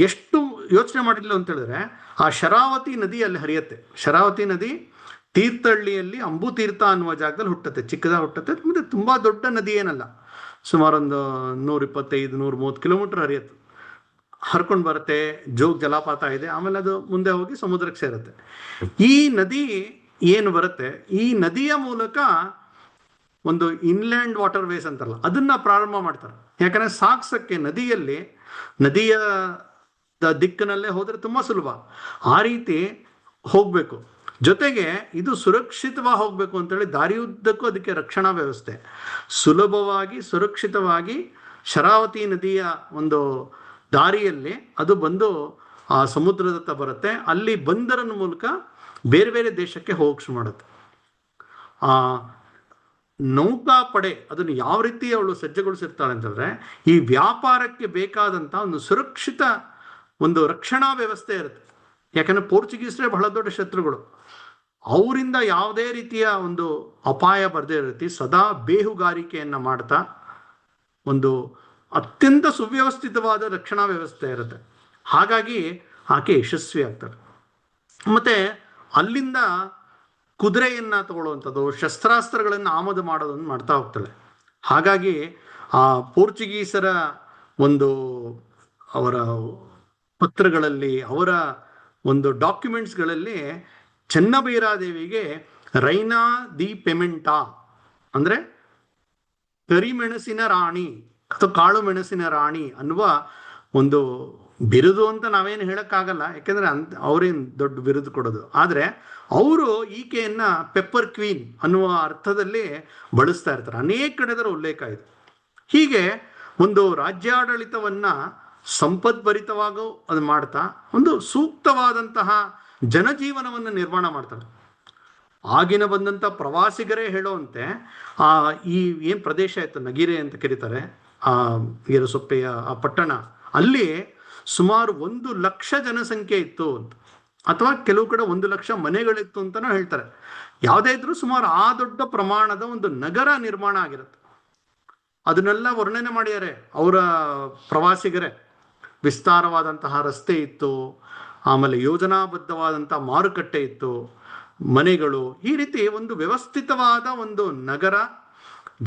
ಎಷ್ಟು ಯೋಚನೆ ಮಾಡಿಲ್ಲ ಅಂತ ಹೇಳಿದ್ರೆ, ಆ ಶರಾವತಿ ನದಿ ಅಲ್ಲಿ ಹರಿಯುತ್ತೆ. ಶರಾವತಿ ನದಿ ತೀರ್ಥಹಳ್ಳಿಯಲ್ಲಿ ಅಂಬು ತೀರ್ಥ ಅನ್ನುವ ಜಾಗದಲ್ಲಿ ಹುಟ್ಟುತ್ತೆ, ಚಿಕ್ಕದಾಗಿ ಹುಟ್ಟುತ್ತೆ. ಮತ್ತೆ ತುಂಬಾ ದೊಡ್ಡ ನದಿ ಏನಲ್ಲ, ಸುಮಾರು ಒಂದು 125-130 ಕಿಲೋಮೀಟರ್ ಹರಿಯುತ್ತೆ, ಹರ್ಕೊಂಡು ಬರುತ್ತೆ. ಜೋಗ್ ಜಲಪಾತ ಇದೆ, ಆಮೇಲೆ ಅದು ಮುಂದೆ ಹೋಗಿ ಸಮುದ್ರಕ್ಕೆ ಸೇರುತ್ತೆ. ಈ ನದಿ ಏನು ಬರುತ್ತೆ, ಈ ನದಿಯ ಮೂಲಕ ಒಂದು ಇನ್ಲ್ಯಾಂಡ್ ವಾಟರ್ ವೇಸ್ ಅಂತಾರಲ್ಲ ಅದನ್ನ ಪ್ರಾರಂಭ ಮಾಡ್ತಾರೆ. ಯಾಕಂದ್ರೆ ಸಾಗಿಸಕ್ಕೆ ನದಿಯ ದಿಕ್ಕಿನಲ್ಲೇ ಹೋದ್ರೆ ತುಂಬಾ ಸುಲಭ, ಆ ರೀತಿ ಹೋಗ್ಬೇಕು. ಜೊತೆಗೆ ಇದು ಸುರಕ್ಷಿತವಾಗಿ ಹೋಗ್ಬೇಕು ಅಂತೇಳಿ ದಾರಿಯುದ್ದಕ್ಕೂ ಅದಕ್ಕೆ ರಕ್ಷಣಾ ವ್ಯವಸ್ಥೆ. ಸುಲಭವಾಗಿ ಸುರಕ್ಷಿತವಾಗಿ ಶರಾವತಿ ನದಿಯ ಒಂದು ದಾರಿಯಲ್ಲಿ ಅದು ಬಂದು ಆ ಸಮುದ್ರದತ್ತ ಬರುತ್ತೆ. ಅಲ್ಲಿ ಬಂದರನ ಮೂಲಕ ಬೇರೆ ಬೇರೆ ದೇಶಕ್ಕೆ ಹೋಗಕ್ಕೆ ಶುರು ಮಾಡುತ್ತೆ. ಆ ನೌಕಾಪಡೆ ಅದನ್ನು ಯಾವ ರೀತಿ ಅವಳು ಸಜ್ಜಗೊಳಿಸಿರ್ತಾಳೆ ಅಂತಂದ್ರೆ, ಈ ವ್ಯಾಪಾರಕ್ಕೆ ಬೇಕಾದಂತ ಒಂದು ಸುರಕ್ಷಿತ ಒಂದು ರಕ್ಷಣಾ ವ್ಯವಸ್ಥೆ ಇರುತ್ತೆ. ಯಾಕಂದ್ರೆ ಪೋರ್ಚುಗೀಸರೇ ಬಹಳ ದೊಡ್ಡ ಶತ್ರುಗಳು, ಅವರಿಂದ ಯಾವುದೇ ರೀತಿಯ ಒಂದು ಅಪಾಯ ಬರದೇ ಇರುತ್ತೆ. ಸದಾ ಬೇಹುಗಾರಿಕೆಯನ್ನ ಮಾಡ್ತಾ ಒಂದು ಅತ್ಯಂತ ಸುವ್ಯವಸ್ಥಿತವಾದ ರಕ್ಷಣಾ ವ್ಯವಸ್ಥೆ ಇರುತ್ತೆ. ಹಾಗಾಗಿ ಆಕೆ ಯಶಸ್ವಿ ಆಗ್ತಾರೆ. ಮತ್ತೆ ಅಲ್ಲಿಂದ ಕುದುರೆಯನ್ನ ತಗೊಳ್ಳುವಂಥದ್ದು, ಶಸ್ತ್ರಾಸ್ತ್ರಗಳನ್ನು ಆಮದು ಮಾಡೋದನ್ನು ಮಾಡ್ತಾ ಹೋಗ್ತಾಳೆ. ಹಾಗಾಗಿ ಆ ಪೋರ್ಚುಗೀಸರ ಒಂದು ಅವರ ಪತ್ರಗಳಲ್ಲಿ, ಅವರ ಒಂದು ಡಾಕ್ಯುಮೆಂಟ್ಸ್ಗಳಲ್ಲಿ ಚೆನ್ನಬೈರಾದೇವಿಗೆ ರೈನಾ ದಿ ಪೆಮೆಂಟಾ ಅಂದ್ರೆ ಕರಿಮೆಣಸಿನ ರಾಣಿ ಅಥವಾ ಕಾಳು ಮೆಣಸಿನ ರಾಣಿ ಅನ್ನುವ ಒಂದು ಬಿರುದು ಅಂತ ನಾವೇನು ಹೇಳಕ್ಕಾಗಲ್ಲ, ಯಾಕೆಂದ್ರೆ ಅವ್ರೇನು ದೊಡ್ಡ ಬಿರುದು ಕೊಡೋದು. ಆದ್ರೆ ಅವರು ಈಕೆಯನ್ನ ಪೆಪ್ಪರ್ ಕ್ವೀನ್ ಅನ್ನುವ ಅರ್ಥದಲ್ಲಿ ಬಳಸ್ತಾ ಇರ್ತಾರೆ. ಅನೇಕ ಕಡೆದರ ಉಲ್ಲೇಖ ಇದೆ. ಹೀಗೆ ಒಂದು ರಾಜ್ಯಾಡಳಿತವನ್ನ ಸಂಪದ್ಭರಿತವಾಗೂ ಅದು ಮಾಡ್ತಾ ಒಂದು ಸೂಕ್ತವಾದಂತಹ ಜನಜೀವನವನ್ನು ನಿರ್ಮಾಣ ಮಾಡ್ತಾರೆ. ಆಗಿನ ಬಂದಂಥ ಪ್ರವಾಸಿಗರೇ ಹೇಳೋವಂತೆ ಈ ಏನು ಪ್ರದೇಶ ಇತ್ತು, ನಗಿರೆ ಅಂತ ಕರೀತಾರೆ ಆ ಗೇರುಸೊಪ್ಪೆಯ ಆ ಪಟ್ಟಣ, ಅಲ್ಲಿ ಸುಮಾರು 1 ಲಕ್ಷ ಜನಸಂಖ್ಯೆ ಇತ್ತು ಅಂತ, ಅಥವಾ ಕೆಲವು ಕಡೆ 1 ಲಕ್ಷ ಮನೆಗಳಿತ್ತು ಅಂತಲೂ ಹೇಳ್ತಾರೆ. ಯಾವುದೇ ಇದ್ರೂ ಸುಮಾರು ಆ ದೊಡ್ಡ ಪ್ರಮಾಣದ ಒಂದು ನಗರ ನಿರ್ಮಾಣ ಆಗಿರುತ್ತೆ. ಅದನ್ನೆಲ್ಲ ವರ್ಣನೆ ಮಾಡಿದ್ದಾರೆ ಅವರ ಪ್ರವಾಸಿಗರೇ. ವಿಸ್ತಾರವಾದಂತಹ ರಸ್ತೆ ಇತ್ತು, ಆಮೇಲೆ ಯೋಜನಾಬದ್ಧವಾದಂತಹ ಮಾರುಕಟ್ಟೆ ಇತ್ತು, ಮನೆಗಳು, ಈ ರೀತಿ ಒಂದು ವ್ಯವಸ್ಥಿತವಾದ ಒಂದು ನಗರ,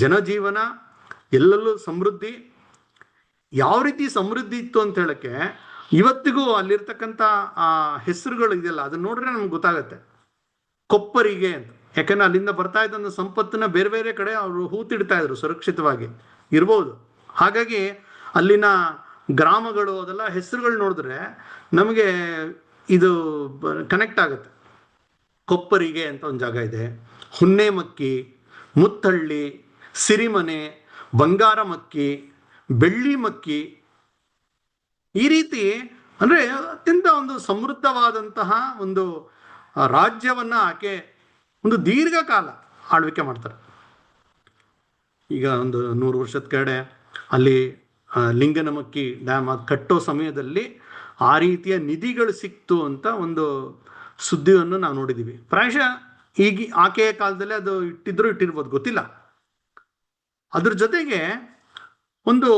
ಜನಜೀವನ, ಎಲ್ಲೆಲ್ಲೂ ಸಮೃದ್ಧಿ. ಯಾವ ರೀತಿ ಸಮೃದ್ಧಿ ಇತ್ತು ಅಂತ ಹೇಳಕ್ಕೆ ಇವತ್ತಿಗೂ ಅಲ್ಲಿರ್ತಕ್ಕಂಥ ಆ ಹೆಸರುಗಳು ಇದೆಯಲ್ಲ, ಅದನ್ನ ನೋಡ್ರೆ ನಮ್ಗೆ ಗೊತ್ತಾಗತ್ತೆ. ಕೊಪ್ಪರಿಗೆ ಅಂತ, ಯಾಕಂದ್ರೆ ಅಲ್ಲಿಂದ ಬರ್ತಾ ಇದ್ದಂಥ ಸಂಪತ್ತನ್ನ ಬೇರೆ ಬೇರೆ ಕಡೆ ಅವರು ಹೂತಿಡ್ತಾ ಇದ್ರು, ಸುರಕ್ಷಿತವಾಗಿ ಇರ್ಬೋದು. ಹಾಗಾಗಿ ಅಲ್ಲಿನ ಗ್ರಾಮಗಳು ಅದೆಲ್ಲ ಹೆಸರುಗಳು ನೋಡಿದ್ರೆ ನಮಗೆ ಇದು ಕನೆಕ್ಟ್ ಆಗುತ್ತೆ. ಕೊಪ್ಪರಿಗೆ ಅಂತ ಒಂದು ಜಾಗ ಇದೆ, ಹುನ್ನೇಮಕ್ಕಿ, ಮುತ್ತಹಳ್ಳಿ, ಸಿರಿಮನೆ, ಬಂಗಾರಮಕ್ಕಿ, ಬೆಳ್ಳಿಮಕ್ಕಿ, ಈ ರೀತಿ ಅಂದರೆ ಅತ್ಯಂತ ಒಂದು ಸಮೃದ್ಧವಾದಂತಹ ಒಂದು ರಾಜ್ಯವನ್ನ ಆಕೆ ಒಂದು ದೀರ್ಘಕಾಲ ಆಳ್ವಿಕೆ ಮಾಡ್ತಾರೆ. ಈಗ ಒಂದು 100 ವರ್ಷದ ಕಡೆ ಅಲ್ಲಿ ಲಿಂಗನಮಕ್ಕಿ ಡ್ಯಾಮ್ ಅದು ಕಟ್ಟೋ ಸಮಯದಲ್ಲಿ ಆ ರೀತಿಯ ನಿಧಿಗಳು ಸಿಕ್ತು ಅಂತ ಒಂದು ಸುದ್ದಿಯನ್ನು ನಾವು ನೋಡಿದ್ದೀವಿ. ಪ್ರಾಯಶಃ ಈಗ ಆಕೆಯ ಕಾಲದಲ್ಲಿ ಅದು ಇಟ್ಟಿರ್ಬೋದು, ಗೊತ್ತಿಲ್ಲ. ಅದ್ರ ಜೊತೆಗೆ ಒಂದು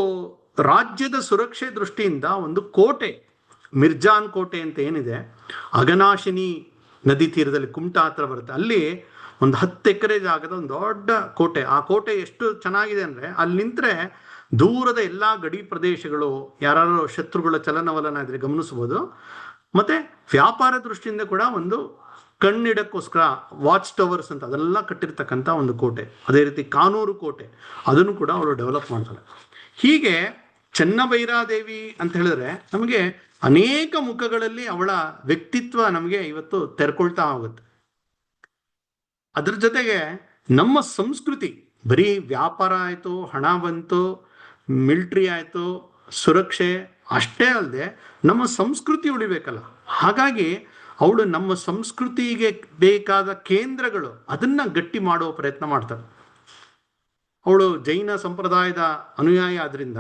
ರಾಜ್ಯದ ಸುರಕ್ಷೆ ದೃಷ್ಟಿಯಿಂದ ಒಂದು ಕೋಟೆ, ಮಿರ್ಜಾನ್ ಕೋಟೆ ಅಂತ ಏನಿದೆ, ಅಘನಾಶಿನಿ ನದಿ ತೀರದಲ್ಲಿ ಕುಮಟಾ ಹತ್ರ ಬರುತ್ತೆ, ಅಲ್ಲಿ ಒಂದು 10 ಎಕರೆ ಜಾಗದ ಒಂದು ದೊಡ್ಡ ಕೋಟೆ. ಆ ಕೋಟೆ ಎಷ್ಟು ಚೆನ್ನಾಗಿದೆ ಅಂದರೆ ಅಲ್ಲಿ ನಿಂತರೆ ದೂರದ ಎಲ್ಲ ಗಡಿ ಪ್ರದೇಶಗಳು, ಯಾರು ಶತ್ರುಗಳ ಚಲನವಲನ ಇದ್ರೆ ಗಮನಿಸ್ಬೋದು. ಮತ್ತೆ ವ್ಯಾಪಾರ ದೃಷ್ಟಿಯಿಂದ ಕೂಡ ಒಂದು ಕಣ್ಣಿಡಕ್ಕೋಸ್ಕರ ವಾಚ್ ಟವರ್ಸ್ ಅಂತ ಅದೆಲ್ಲ ಕಟ್ಟಿರ್ತಕ್ಕಂಥ ಒಂದು ಕೋಟೆ. ಅದೇ ರೀತಿ ಕಾನೂರು ಕೋಟೆ, ಅದನ್ನು ಕೂಡ ಅವರು ಡೆವಲಪ್ ಮಾಡ್ತಾರೆ. ಹೀಗೆ ಚೆನ್ನಭೈರಾದೇವಿ ಅಂತ ಹೇಳಿದ್ರೆ ನಮಗೆ ಅನೇಕ ಮುಖಗಳಲ್ಲಿ ಅವಳ ವ್ಯಕ್ತಿತ್ವ ನಮಗೆ ಇವತ್ತು ತೆರ್ಕೊಳ್ತಾ ಹೋಗುತ್ತೆ. ಅದ್ರ ಜೊತೆಗೆ ನಮ್ಮ ಸಂಸ್ಕೃತಿ ಬರೀ ವ್ಯಾಪಾರ ಆಯಿತು, ಹಣ ಬಂತು, ಮಿಲ್ಟ್ರಿ ಆಯಿತು, ಸುರಕ್ಷೆ ಅಷ್ಟೇ ಅಲ್ಲದೆ ನಮ್ಮ ಸಂಸ್ಕೃತಿ ಉಳಿಬೇಕಲ್ಲ. ಹಾಗಾಗಿ ಅವಳು ನಮ್ಮ ಸಂಸ್ಕೃತಿಗೆ ಬೇಕಾದ ಕೇಂದ್ರಗಳು ಅದನ್ನ ಗಟ್ಟಿ ಮಾಡುವ ಪ್ರಯತ್ನ ಮಾಡ್ತಾಳೆ. ಅವಳು ಜೈನ ಸಂಪ್ರದಾಯದ ಅನುಯಾಯಿ ಆದ್ರಿಂದ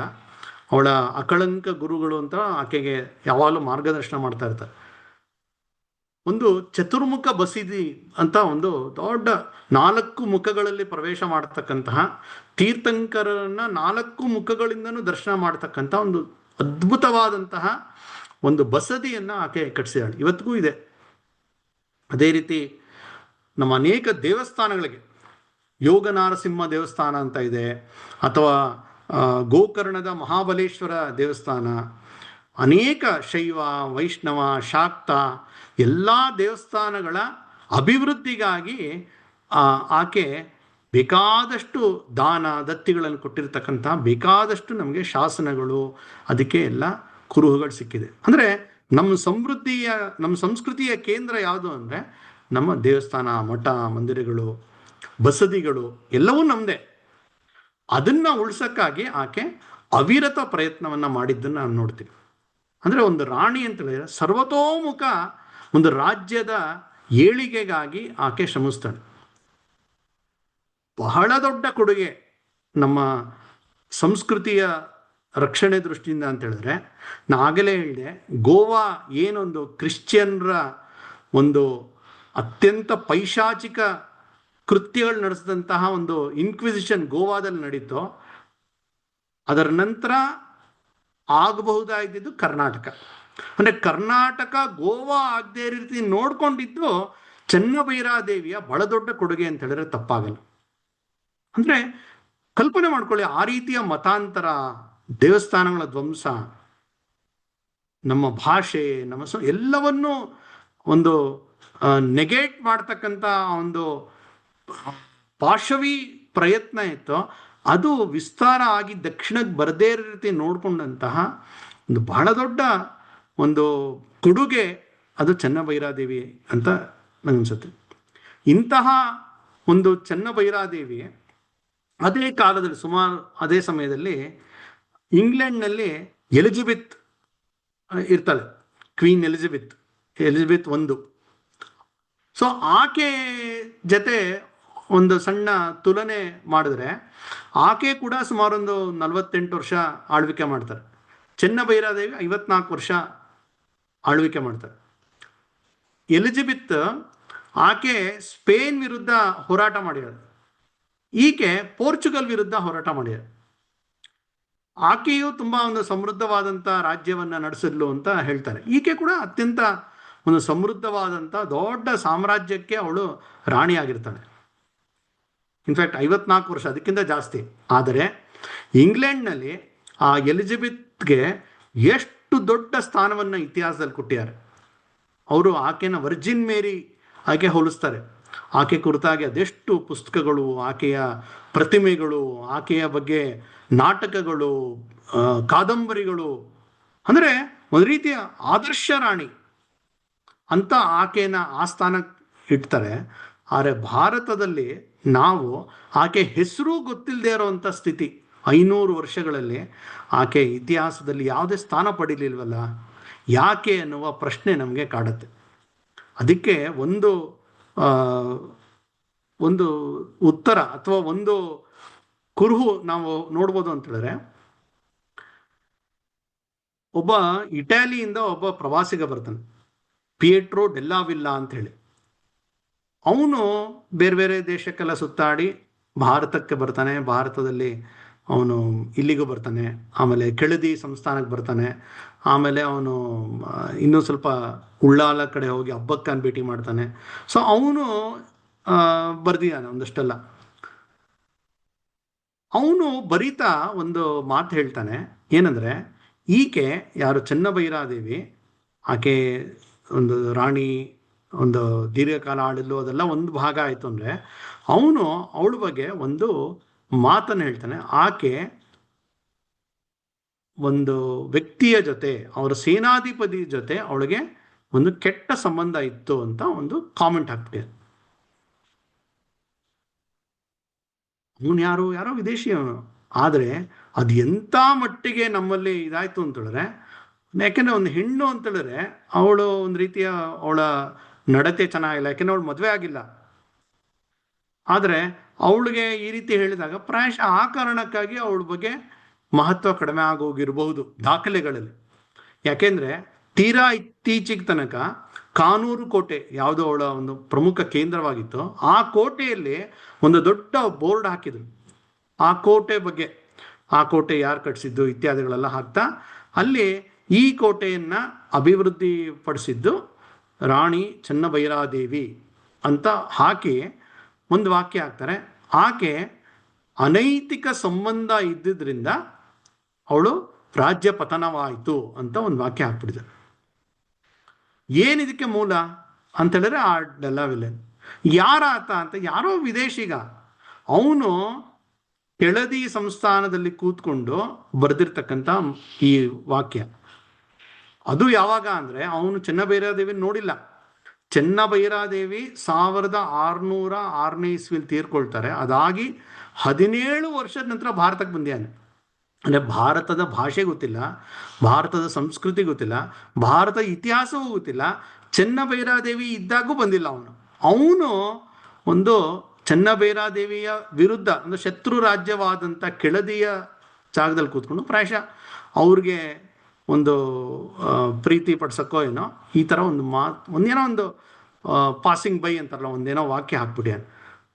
ಅವಳ ಅಕಳಂಕ ಗುರುಗಳು ಅಂತ ಆಕೆಗೆ ಯಾವಾಗಲೂ ಮಾರ್ಗದರ್ಶನ ಮಾಡ್ತಾ ಇರ್ತಾರೆ. ಒಂದು ಚತುರ್ಮುಖ ಬಸಿದಿ ಅಂತ ಒಂದು ದೊಡ್ಡ 4 ಮುಖಗಳಲ್ಲಿ ಪ್ರವೇಶ ಮಾಡತಕ್ಕಂತಹ ತೀರ್ಥಂಕರನ್ನ 4 ಮುಖಗಳಿಂದನೂ ದರ್ಶನ ಮಾಡತಕ್ಕಂಥ ಒಂದು ಅದ್ಭುತವಾದಂತಹ ಒಂದು ಬಸದಿಯನ್ನ ಆಕೆ ಕಟ್ಟಿಸಿದಾಳೆ, ಇವತ್ತಿಗೂ ಇದೆ. ಅದೇ ರೀತಿ ನಮ್ಮ ಅನೇಕ ದೇವಸ್ಥಾನಗಳಿಗೆ, ಯೋಗ ನಾರಸಿಂಹ ದೇವಸ್ಥಾನ ಅಂತ ಇದೆ, ಅಥವಾ ಗೋಕರ್ಣದ ಮಹಾಬಲೇಶ್ವರ ದೇವಸ್ಥಾನ, ಅನೇಕ ಶೈವ, ವೈಷ್ಣವ, ಶಾಕ್ತ ಎಲ್ಲ ದೇವಸ್ಥಾನಗಳ ಅಭಿವೃದ್ಧಿಗಾಗಿ ಆಕೆ ಬೇಕಾದಷ್ಟು ದಾನ ದತ್ತಿಗಳನ್ನು ಕೊಟ್ಟಿರ್ತಕ್ಕಂಥ ಬೇಕಾದಷ್ಟು ನಮಗೆ ಶಾಸನಗಳು, ಅದಕ್ಕೆ ಎಲ್ಲ ಕುರುಹುಗಳು ಸಿಕ್ಕಿದೆ. ಅಂದರೆ ನಮ್ಮ ಸಂಸ್ಕೃತಿಯ ಕೇಂದ್ರ ಯಾವುದು ಅಂದರೆ ನಮ್ಮ ದೇವಸ್ಥಾನ, ಮಠ, ಮಂದಿರಗಳು, ಬಸದಿಗಳು ಎಲ್ಲವೂ ನಮ್ಮದೇ. ಅದನ್ನ ಉಳ್ಸಕ್ಕಾಗಿ ಆಕೆ ಅವಿರತ ಪ್ರಯತ್ನವನ್ನ ಮಾಡಿದ್ದನ್ನು ನಾವು ನೋಡ್ತೀವಿ. ಅಂದರೆ ಒಂದು ರಾಣಿ ಅಂತ ಹೇಳಿದ್ರೆ ಸರ್ವತೋಮುಖ ಒಂದು ರಾಜ್ಯದ ಏಳಿಗೆಗಾಗಿ ಆಕೆ ಶ್ರಮಿಸ್ತಾಳೆ. ಬಹಳ ದೊಡ್ಡ ಕೊಡುಗೆ ನಮ್ಮ ಸಂಸ್ಕೃತಿಯ ರಕ್ಷಣೆ ದೃಷ್ಟಿಯಿಂದ ಅಂತ ಹೇಳಿದ್ರೆ, ನಾ ಆಗಲೇ ಹೇಳಿದೆ, ಗೋವಾ ಏನೊಂದು ಕ್ರಿಶ್ಚಿಯನ್ರ ಒಂದು ಅತ್ಯಂತ ಪೈಶಾಚಿಕ ಕೃತ್ಯಗಳು ನಡೆಸಿದಂತಹ ಒಂದು ಇನ್ಕ್ವಿಸಿಷನ್ ಗೋವಾದಲ್ಲಿ ನಡೀತೋ, ಅದರ ನಂತರ ಆಗಬಹುದಾಗಿದ್ದು ಕರ್ನಾಟಕ. ಅಂದರೆ ಕರ್ನಾಟಕ ಗೋವಾ ಆಗದೆ ರೀತಿ ನೋಡ್ಕೊಂಡಿದ್ದು ಚೆನ್ನಭೈರಾದೇವಿಯ ಬಹಳ ದೊಡ್ಡ ಕೊಡುಗೆ ಅಂತ ಹೇಳಿದ್ರೆ ತಪ್ಪಾಗಲ್ಲ. ಅಂದರೆ ಕಲ್ಪನೆ ಮಾಡ್ಕೊಳ್ಳಿ, ಆ ರೀತಿಯ ಮತಾಂತರ, ದೇವಸ್ಥಾನಗಳ ಧ್ವಂಸ, ನಮ್ಮ ಭಾಷೆ, ನಮ್ಮ ಎಲ್ಲವನ್ನೂ ಒಂದು ನೆಗೆಟ್ ಮಾಡ್ತಕ್ಕಂಥ ಒಂದು ಪಾಶವಿ ಪ್ರಯತ್ನ ಇತ್ತು, ಅದು ವಿಸ್ತಾರ ಆಗಿ ದಕ್ಷಿಣಕ್ಕೆ ಬರದೇ ರೀತಿ ನೋಡ್ಕೊಂಡಂತಹ ಒಂದು ಬಹಳ ದೊಡ್ಡ ಒಂದು ಕೊಡುಗೆ ಅದು ಚೆನ್ನಭೈರಾದೇವಿ ಅಂತ ನನಗನ್ಸುತ್ತೆ. ಇಂತಹ ಒಂದು ಚೆನ್ನಭೈರಾದೇವಿ ಅದೇ ಕಾಲದಲ್ಲಿ, ಸುಮಾರು ಅದೇ ಸಮಯದಲ್ಲಿ ಇಂಗ್ಲೆಂಡ್ನಲ್ಲಿ ಎಲಿಜಬೆತ್ ಇರ್ತಾಳೆ, ಕ್ವೀನ್ ಎಲಿಜಬೆತ್ I. ಸೊ ಆಕೆ ಜೊತೆ ಒಂದು ಸಣ್ಣ ತುಲನೆ ಮಾಡಿದ್ರೆ ಆಕೆ ಕೂಡ ಸುಮಾರೊಂದು 48 ವರ್ಷ ಆಳ್ವಿಕೆ ಮಾಡ್ತಾರೆ. ಚೆನ್ನಭೈರಾದೇವಿ 54 ವರ್ಷ ಆಳ್ವಿಕೆ ಮಾಡ್ತಾರೆ. ಎಲಿಜಬೆತ್ ಆಕೆ ಸ್ಪೇನ್ ವಿರುದ್ಧ ಹೋರಾಟ ಮಾಡಿದ್ದಾರೆ, ಈಕೆ ಪೋರ್ಚುಗಲ್ ವಿರುದ್ಧ ಹೋರಾಟ ಮಾಡಿದ್ದಾರೆ. ಆಕೆಯು ತುಂಬಾ ಒಂದು ಸಮೃದ್ಧವಾದಂಥ ರಾಜ್ಯವನ್ನ ನಡೆಸಿದ್ಲು ಅಂತ ಹೇಳ್ತಾರೆ. ಈಕೆ ಕೂಡ ಅತ್ಯಂತ ಒಂದು ಸಮೃದ್ಧವಾದಂಥ ದೊಡ್ಡ ಸಾಮ್ರಾಜ್ಯಕ್ಕೆ ಅವಳು ರಾಣಿಯಾಗಿರ್ತಾಳೆ. ಇನ್ಫ್ಯಾಕ್ಟ್ 54 ವರ್ಷ, ಅದಕ್ಕಿಂತ ಜಾಸ್ತಿ. ಆದರೆ ಇಂಗ್ಲೆಂಡ್ನಲ್ಲಿ ಆ ಎಲಿಜಬೆತ್ಗೆ ಎಷ್ಟು ದೊಡ್ಡ ಸ್ಥಾನವನ್ನು ಇತಿಹಾಸದಲ್ಲಿ ಕೊಟ್ಟಿದ್ದಾರೆ. ಅವರು ಆಕೆನ ವರ್ಜಿನ್ ಮೇರಿ ಆಕೆ ಹೋಲಿಸ್ತಾರೆ. ಆಕೆ ಕುರಿತಾಗಿ ಅದೆಷ್ಟು ಪುಸ್ತಕಗಳು, ಆಕೆಯ ಪ್ರತಿಮೆಗಳು, ಆಕೆಯ ಬಗ್ಗೆ ನಾಟಕಗಳು, ಕಾದಂಬರಿಗಳು, ಅಂದರೆ ಒಂದು ರೀತಿಯ ಆದರ್ಶ ರಾಣಿ ಅಂತ ಆಕೆನ ಆ ಸ್ಥಾನಕ್ಕೆ ಇಡ್ತಾರೆ. ಆದರೆ ಭಾರತದಲ್ಲಿ ನಾವು ಆಕೆ ಹೆಸರು ಗೊತ್ತಿಲ್ಲದೆ ಇರೋವಂಥ ಸ್ಥಿತಿ. 500 ವರ್ಷಗಳಲ್ಲಿ ಆಕೆ ಇತಿಹಾಸದಲ್ಲಿ ಯಾವುದೇ ಸ್ಥಾನ ಪಡೀಲಿಲ್ವಲ್ಲ, ಯಾಕೆ ಅನ್ನುವ ಪ್ರಶ್ನೆ ನಮಗೆ ಕಾಡುತ್ತೆ. ಅದಕ್ಕೆ ಒಂದು ಉತ್ತರ ಅಥವಾ ಒಂದು ಕುರುಹು ನಾವು ನೋಡ್ಬೋದು ಅಂತ ಹೇಳಿದ್ರೆ, ಒಬ್ಬ ಇಟಾಲಿಯಿಂದ ಒಬ್ಬ ಪ್ರವಾಸಿಗ ಬರ್ತಾನೆ, ಪಿಯೆಟ್ರೋ ಡೆಲ್ಲಾ ವಿಲ್ಲಾ ಅಂತ ಹೇಳಿ. ಅವನು ಬೇರೆ ಬೇರೆ ದೇಶಕ್ಕೆಲ್ಲ ಸುತ್ತಾಡಿ ಭಾರತಕ್ಕೆ ಬರ್ತಾನೆ. ಭಾರತದಲ್ಲಿ ಅವನು ಇಲ್ಲಿಗೂ ಬರ್ತಾನೆ, ಆಮೇಲೆ ಕೆಳದಿ ಸಂಸ್ಥಾನಕ್ಕೆ ಬರ್ತಾನೆ, ಆಮೇಲೆ ಅವನು ಇನ್ನೂ ಸ್ವಲ್ಪ ಉಳ್ಳಾಲ ಕಡೆ ಹೋಗಿ ಹಬ್ಬಕ್ಕನ್ನು ಭೇಟಿ ಮಾಡ್ತಾನೆ. ಸೊ ಅವನು ಬರ್ದಿದ್ದಾನೆ ಒಂದಷ್ಟೆಲ್ಲ. ಅವನು ಬರೀತಾ ಒಂದು ಮಾತು ಹೇಳ್ತಾನೆ, ಏನಂದರೆ ಈಕೆ ಯಾರು ಚೆನ್ನಭೈರಾದೇವಿ, ಆಕೆ ಒಂದು ರಾಣಿ, ಒಂದು ದೀರ್ಘಕಾಲ ಆಡಲು, ಅದೆಲ್ಲ ಒಂದು ಭಾಗ ಆಯಿತು. ಅಂದರೆ ಅವನು ಅವಳ ಬಗ್ಗೆ ಒಂದು ಮಾತನ್ನು ಹೇಳ್ತಾನೆ. ಆಕೆ ಒಂದು ವ್ಯಕ್ತಿಯ ಜೊತೆ, ಅವರ ಸೇನಾಧಿಪತಿ ಜೊತೆ ಅವಳಿಗೆ ಒಂದು ಕೆಟ್ಟ ಸಂಬಂಧ ಇತ್ತು ಅಂತ ಒಂದು ಕಾಮೆಂಟ್ ಹಾಕ್ಬಿಟ್ಟಿದೆ. ಅವನು ಯಾರೋ ವಿದೇಶಿ ಅವನು. ಆದರೆ ಅದು ಎಂಥ ಮಟ್ಟಿಗೆ ನಮ್ಮಲ್ಲಿ ಇದಾಯ್ತು ಅಂತೇಳಿದ್ರೆ, ಯಾಕೆಂದರೆ ಒಂದು ಹೆಣ್ಣು ಅಂತೇಳಿದ್ರೆ ಅವಳು ಒಂದು ರೀತಿಯ ಅವಳ ನಡತೆ ಚೆನ್ನಾಗಿಲ್ಲ, ಯಾಕೆಂದರೆ ಅವಳು ಮದುವೆ ಆಗಿಲ್ಲ. ಆದರೆ ಅವಳಿಗೆ ಈ ರೀತಿ ಹೇಳಿದಾಗ ಪ್ರಾಯಶಃ ಆ ಕಾರಣಕ್ಕಾಗಿ ಅವಳ ಬಗ್ಗೆ ಮಹತ್ವ ಕಡಿಮೆ ಆಗೋಗಿರಬಹುದು ದಾಖಲೆಗಳಲ್ಲಿ. ಯಾಕೆಂದರೆ ತೀರಾ ಇತ್ತೀಚೆಗೆ ತನಕ ಕಾನೂರು ಕೋಟೆ ಯಾವುದೋ ಅವಳ ಒಂದು ಪ್ರಮುಖ ಕೇಂದ್ರವಾಗಿತ್ತು, ಆ ಕೋಟೆಯಲ್ಲಿ ಒಂದು ದೊಡ್ಡ ಬೋರ್ಡ್ ಹಾಕಿದ್ರು ಆ ಕೋಟೆ ಬಗ್ಗೆ, ಆ ಕೋಟೆ ಯಾರು ಕಟ್ಟಿಸಿದ್ದು ಇತ್ಯಾದಿಗಳೆಲ್ಲ ಹಾಕ್ತಾ, ಅಲ್ಲಿ ಈ ಕೋಟೆಯನ್ನು ಅಭಿವೃದ್ಧಿ ಪಡಿಸಿದ್ದು ರಾಣಿ ಚೆನ್ನಭೈರಾದೇವಿ ಅಂತ ಹಾಕಿ ಒಂದು ವಾಕ್ಯ ಹಾಕ್ತಾರೆ. ಆಕೆ ಅನೈತಿಕ ಸಂಬಂಧ ಇದ್ದಿದ್ದರಿಂದ ಅವಳು ರಾಜ್ಯ ಪತನವಾಯಿತು ಅಂತ ಒಂದು ವಾಕ್ಯ ಹಾಕ್ಬಿಟ್ಟಿದ್ದಾರೆ. ಏನಿದಕ್ಕೆ ಮೂಲ ಅಂತ ಹೇಳಿದ್ರೆ ಆ ಡೆಲ್ಲಾ ವಿಲ್ಲನ್ ಯಾರಾತ ಅಂತ, ಯಾರೋ ವಿದೇಶಿಗ, ಅವನು ಕೆಳದಿ ಸಂಸ್ಥಾನದಲ್ಲಿ ಕೂತ್ಕೊಂಡು ಬರೆದಿರ್ತಕ್ಕಂಥ ಈ ವಾಕ್ಯ. ಅದು ಯಾವಾಗ ಅಂದರೆ ಅವನು ಚೆನ್ನಭೈರಾದೇವಿ ನೋಡಿಲ್ಲ. ಚೆನ್ನಭೈರಾದೇವಿ 1606ನೇ ಇಸ್ವಿಯಲ್ಲಿ ತೀರ್ಕೊಳ್ತಾರೆ. ಅದಾಗಿ 17 ವರ್ಷದ ನಂತರ ಭಾರತಕ್ಕೆ ಬಂದಿದ್ದಾನೆ. ಅಂದರೆ ಭಾರತದ ಭಾಷೆ ಗೊತ್ತಿಲ್ಲ, ಭಾರತದ ಸಂಸ್ಕೃತಿ ಗೊತ್ತಿಲ್ಲ, ಭಾರತ ಇತಿಹಾಸವೂ ಗೊತ್ತಿಲ್ಲ. ಚೆನ್ನಭೈರಾದೇವಿ ಇದ್ದಾಗೂ ಬಂದಿಲ್ಲ ಅವನು ಒಂದು ಚೆನ್ನಭೈರಾದೇವಿಯ ವಿರುದ್ಧ ಒಂದು ಶತ್ರು ರಾಜ್ಯವಾದಂಥ ಕೆಳದಿಯ ಜಾಗದಲ್ಲಿ ಕೂತ್ಕೊಂಡು ಪ್ರಾಯಶಃ ಅವ್ರಿಗೆ ಒಂದು ಪ್ರೀತಿ ಪಡ್ಸಕ್ಕೋ ಏನೋ ಈ ಥರ ಒಂದು ಒಂದೇನೋ ಒಂದು ಪಾಸಿಂಗ್ ಬೈ ಅಂತಾರಲ್ಲ, ಒಂದೇನೋ ವಾಕ್ಯ ಹಾಕ್ಬಿಟ್ಯಾನೆ.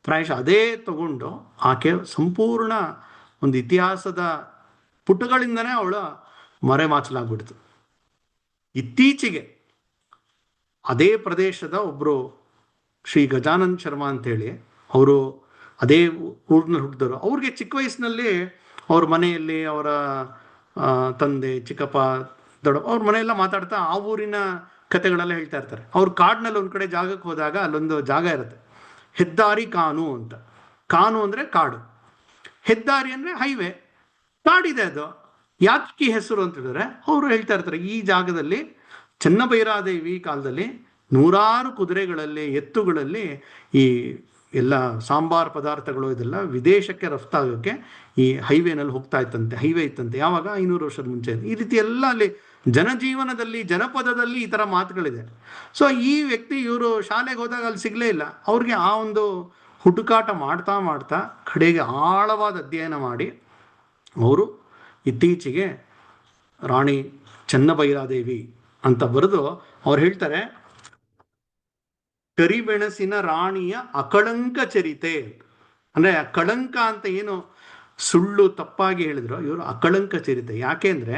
ಪ್ರಾಯಶಃ ಅದೇ ತಗೊಂಡು ಆಕೆ ಸಂಪೂರ್ಣ ಒಂದು ಇತಿಹಾಸದ ಪುಟಗಳಿಂದನೇ ಅವಳ ಮರೆಮಾಚಲಾಗ್ಬಿಡ್ತು. ಇತ್ತೀಚೆಗೆ ಅದೇ ಪ್ರದೇಶದ ಒಬ್ಬರು ಶ್ರೀ ಗಜಾನನ್ ಶರ್ಮಾ ಅಂತೇಳಿ, ಅವರು ಅದೇ ಊರಿನಲ್ಲಿ ಹುಟ್ಟಿದವರು. ಅವ್ರಿಗೆ ಚಿಕ್ಕ ವಯಸ್ಸಿನಲ್ಲಿ ಅವ್ರ ಮನೆಯಲ್ಲಿ ಅವರ ತಂದೆ, ಚಿಕ್ಕಪ್ಪ, ದೊಡ್ಡ ಅವ್ರ ಮನೆಯೆಲ್ಲ ಮಾತಾಡ್ತಾ ಆ ಊರಿನ ಕತೆಗಳೆಲ್ಲ ಹೇಳ್ತಾ ಇರ್ತಾರೆ. ಅವ್ರು ಕಾಡಿನಲ್ಲಿ ಒಂದು ಕಡೆ ಜಾಗಕ್ಕೆ ಹೋದಾಗ ಅಲ್ಲೊಂದು ಜಾಗ ಇರುತ್ತೆ, ಹೆದ್ದಾರಿ ಕಾನು ಅಂತ. ಕಾನು ಅಂದರೆ ಕಾಡು, ಹೆದ್ದಾರಿ ಅಂದರೆ ಹೈವೇ, ಕಾಡಿದೆ. ಅದು ಯಾಕೆ ಹೆಸರು ಅಂತ ಹೇಳಿದ್ರೆ ಅವರು ಹೇಳ್ತಾ ಇರ್ತಾರೆ, ಈ ಜಾಗದಲ್ಲಿ ಚೆನ್ನಭೈರಾದೇವಿ ಕಾಲದಲ್ಲಿ ನೂರಾರು ಕುದುರೆಗಳಲ್ಲಿ, ಎತ್ತುಗಳಲ್ಲಿ ಈ ಎಲ್ಲ ಸಾಂಬಾರ್ ಪದಾರ್ಥಗಳು ಇದೆಲ್ಲ ವಿದೇಶಕ್ಕೆ ರಫ್ತಾಗೋಕ್ಕೆ ಈ ಹೈವೇನಲ್ಲಿ ಹೋಗ್ತಾ ಇತ್ತಂತೆ. ಹೈವೇ ಇತ್ತಂತೆ ಯಾವಾಗ 500 ವರ್ಷದ ಮುಂಚೆ. ಈ ರೀತಿ ಎಲ್ಲ ಅಲ್ಲಿ ಜನಜೀವನದಲ್ಲಿ, ಜನಪದದಲ್ಲಿ ಈ ಥರ ಮಾತುಗಳಿದೆ. ಸೊ ಈ ವ್ಯಕ್ತಿ, ಇವರು ಶಾಲೆಗೆ ಹೋದಾಗ ಅಲ್ಲಿ ಸಿಗಲೇ ಇಲ್ಲ. ಅವ್ರಿಗೆ ಆ ಒಂದು ಹುಡುಕಾಟ ಮಾಡ್ತಾ ಮಾಡ್ತಾ ಕಡೆಗೆ ಆಳವಾದ ಅಧ್ಯಯನ ಮಾಡಿ ಅವರು ಇತ್ತೀಚೆಗೆ ರಾಣಿ ಚೆನ್ನಭೈರಾದೇವಿ ಅಂತ ಬರೆದು ಅವ್ರು ಹೇಳ್ತಾರೆ, ಕರಿಮೆಣಸಿನ ರಾಣಿಯ ಅಕಳಂಕ ಚರಿತೆ. ಅಂದರೆ ಕಳಂಕ ಅಂತ ಏನು ಸುಳ್ಳು ತಪ್ಪಾಗಿ ಹೇಳಿದ್ರು, ಇವರು ಅಕಳಂಕ ಚರಿತೆ. ಯಾಕೆ ಅಂದರೆ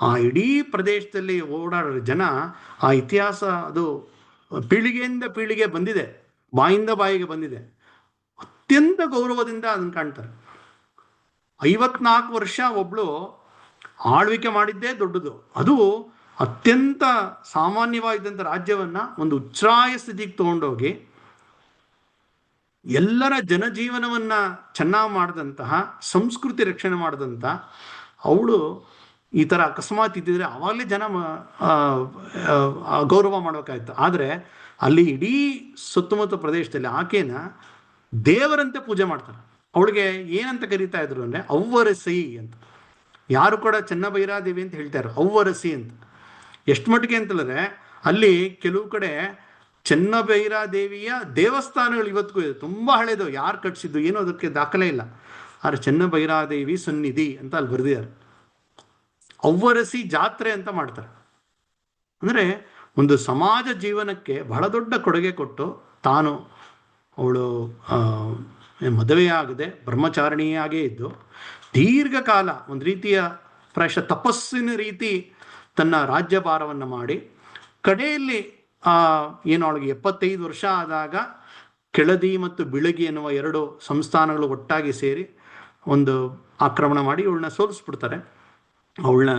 ಆ ಇಡೀ ಪ್ರದೇಶದಲ್ಲಿ ಓಡಾಡೋ ಜನ ಆ ಇತಿಹಾಸ ಅದು ಪೀಳಿಗೆಯಿಂದ ಪೀಳಿಗೆ ಬಂದಿದೆ, ಬಾಯಿಂದ ಬಾಯಿಗೆ ಬಂದಿದೆ, ಅತ್ಯಂತ ಗೌರವದಿಂದ ಅದನ್ನು ಕಾಣ್ತಾರೆ. 54 ವರ್ಷ ಒಬ್ಳು ಆಳ್ವಿಕೆ ಮಾಡಿದ್ದೇ ದೊಡ್ಡದು. ಅದು ಅತ್ಯಂತ ಸಾಮಾನ್ಯವಾಗಿದ್ದಂಥ ರಾಜ್ಯವನ್ನ ಒಂದು ಉಚ್ಛ್ರಾಯ ಸ್ಥಿತಿಗೆ ತಗೊಂಡೋಗಿ ಎಲ್ಲರ ಜನಜೀವನವನ್ನ ಚೆನ್ನಾಗಿ ಮಾಡಿದಂತಹ, ಸಂಸ್ಕೃತಿ ರಕ್ಷಣೆ ಮಾಡಿದಂಥ ಅವಳು ಈ ಥರ ಅಕಸ್ಮಾತ್ ಇದ್ದಿದ್ರೆ ಆವಾಗಲೇ ಜನ ಗೌರವ ಮಾಡಬೇಕಾಯ್ತು. ಆದರೆ ಅಲ್ಲಿ ಇಡೀ ಸುತ್ತಮುತ್ತ ಪ್ರದೇಶದಲ್ಲಿ ಆಕೆನ ದೇವರಂತೆ ಪೂಜೆ ಮಾಡ್ತಾರೆ. ಅವಳಿಗೆ ಏನಂತ ಕರೀತಾ ಇದ್ರು ಅಂದರೆ ಅವ್ವರಸಿ ಅಂತ. ಯಾರು ಕೂಡ ಚೆನ್ನಭೈರಾದೇವಿ ಅಂತ ಹೇಳ್ತಾರೆ, ಅವ್ವರಸಿ ಅಂತ. ಎಷ್ಟು ಮಟ್ಟಿಗೆ ಅಂತಂದರೆ ಅಲ್ಲಿ ಕೆಲವು ಕಡೆ ಚೆನ್ನಭೈರಾದೇವಿಯ ದೇವಸ್ಥಾನಗಳು ಇವತ್ತಿಗೂ ಇದೆ, ತುಂಬ ಹಳೇದು, ಯಾರು ಕಟ್ಟಿಸಿದ್ದು ಏನೋ ಅದಕ್ಕೆ ದಾಖಲೆ ಇಲ್ಲ. ಆದರೆ ಚೆನ್ನಭೈರಾದೇವಿ ಸನ್ನಿಧಿ ಅಂತ ಅಲ್ಲಿ ಬರೆದಿದ್ದಾರೆ. ಅವ್ವರಸಿ ಜಾತ್ರೆ ಅಂತ ಮಾಡ್ತಾರೆ. ಅಂದರೆ ಒಂದು ಸಮಾಜ ಜೀವನಕ್ಕೆ ಬಹಳ ದೊಡ್ಡ ಕೊಡುಗೆ ಕೊಟ್ಟು, ತಾನು ಅವಳು ಮದುವೆಯಾಗದೆ ಬ್ರಹ್ಮಚಾರಿಣಿಯಾಗೇ ಇದ್ದು ದೀರ್ಘಕಾಲ ಒಂದು ರೀತಿಯ ಪ್ರಾಯಶಃ ತಪಸ್ಸಿನ ರೀತಿ ತನ್ನ ರಾಜ್ಯಭಾರವನ್ನು ಮಾಡಿ, ಕಡೆಯಲ್ಲಿ ಏನು ಅವಳಿಗೆ 75 ವರ್ಷ ಆದಾಗ ಕೆಳದಿ ಮತ್ತು ಬಿಳಗಿ ಎನ್ನುವ 2 ಸಂಸ್ಥಾನಗಳು ಒಟ್ಟಾಗಿ ಸೇರಿ ಒಂದು ಆಕ್ರಮಣ ಮಾಡಿ ಇವಳನ್ನ ಸೋಲಿಸ್ಬಿಡ್ತಾರೆ. ಅವಳನ್ನ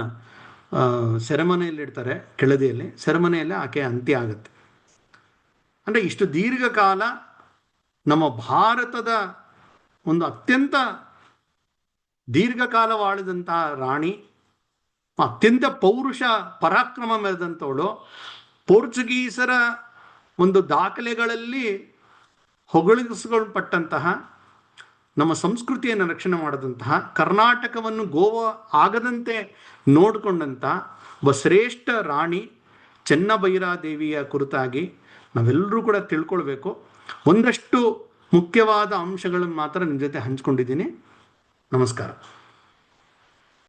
ಸೆರೆಮನೆಯಲ್ಲಿಡ್ತಾರೆ, ಕೆಳದಿಯಲ್ಲಿ. ಸೆರೆಮನೆಯಲ್ಲಿ ಆಕೆ ಅಂತ್ಯ ಆಗುತ್ತೆ. ಅಂದರೆ ಇಷ್ಟು ದೀರ್ಘಕಾಲ ನಮ್ಮ ಭಾರತದ ಒಂದು ಅತ್ಯಂತ ದೀರ್ಘಕಾಲವಾಳಿದಂತಹ ರಾಣಿ, ಅತ್ಯಂತ ಪೌರುಷ ಪರಾಕ್ರಮ ಮೆರೆದಂಥವಳು, ಪೋರ್ಚುಗೀಸರ ಒಂದು ದಾಖಲೆಗಳಲ್ಲಿ ಹೊಗಳಿಸಲ್ಪಟ್ಟಂತಹ, ನಮ್ಮ ಸಂಸ್ಕೃತಿಯನ್ನು ರಕ್ಷಣೆ ಮಾಡಿದಂತಹ, ಕರ್ನಾಟಕವನ್ನು ಗೋವಾ ಆಗದಂತೆ ನೋಡಿಕೊಂಡಂಥ ಒಬ್ಬ ಶ್ರೇಷ್ಠ ರಾಣಿ ಚೆನ್ನಭೈರಾದೇವಿಯ ಕುರಿತಾಗಿ ನಾವೆಲ್ಲರೂ ಕೂಡ ತಿಳ್ಕೊಳ್ಬೇಕು. ಒಂದಷ್ಟು ಮುಖ್ಯವಾದ ಅಂಶಗಳನ್ನು ಮಾತ್ರ ನಿಮ್ಮ ಜೊತೆ ಹಂಚ್ಕೊಂಡಿದ್ದೀನಿ. ನಮಸ್ಕಾರ.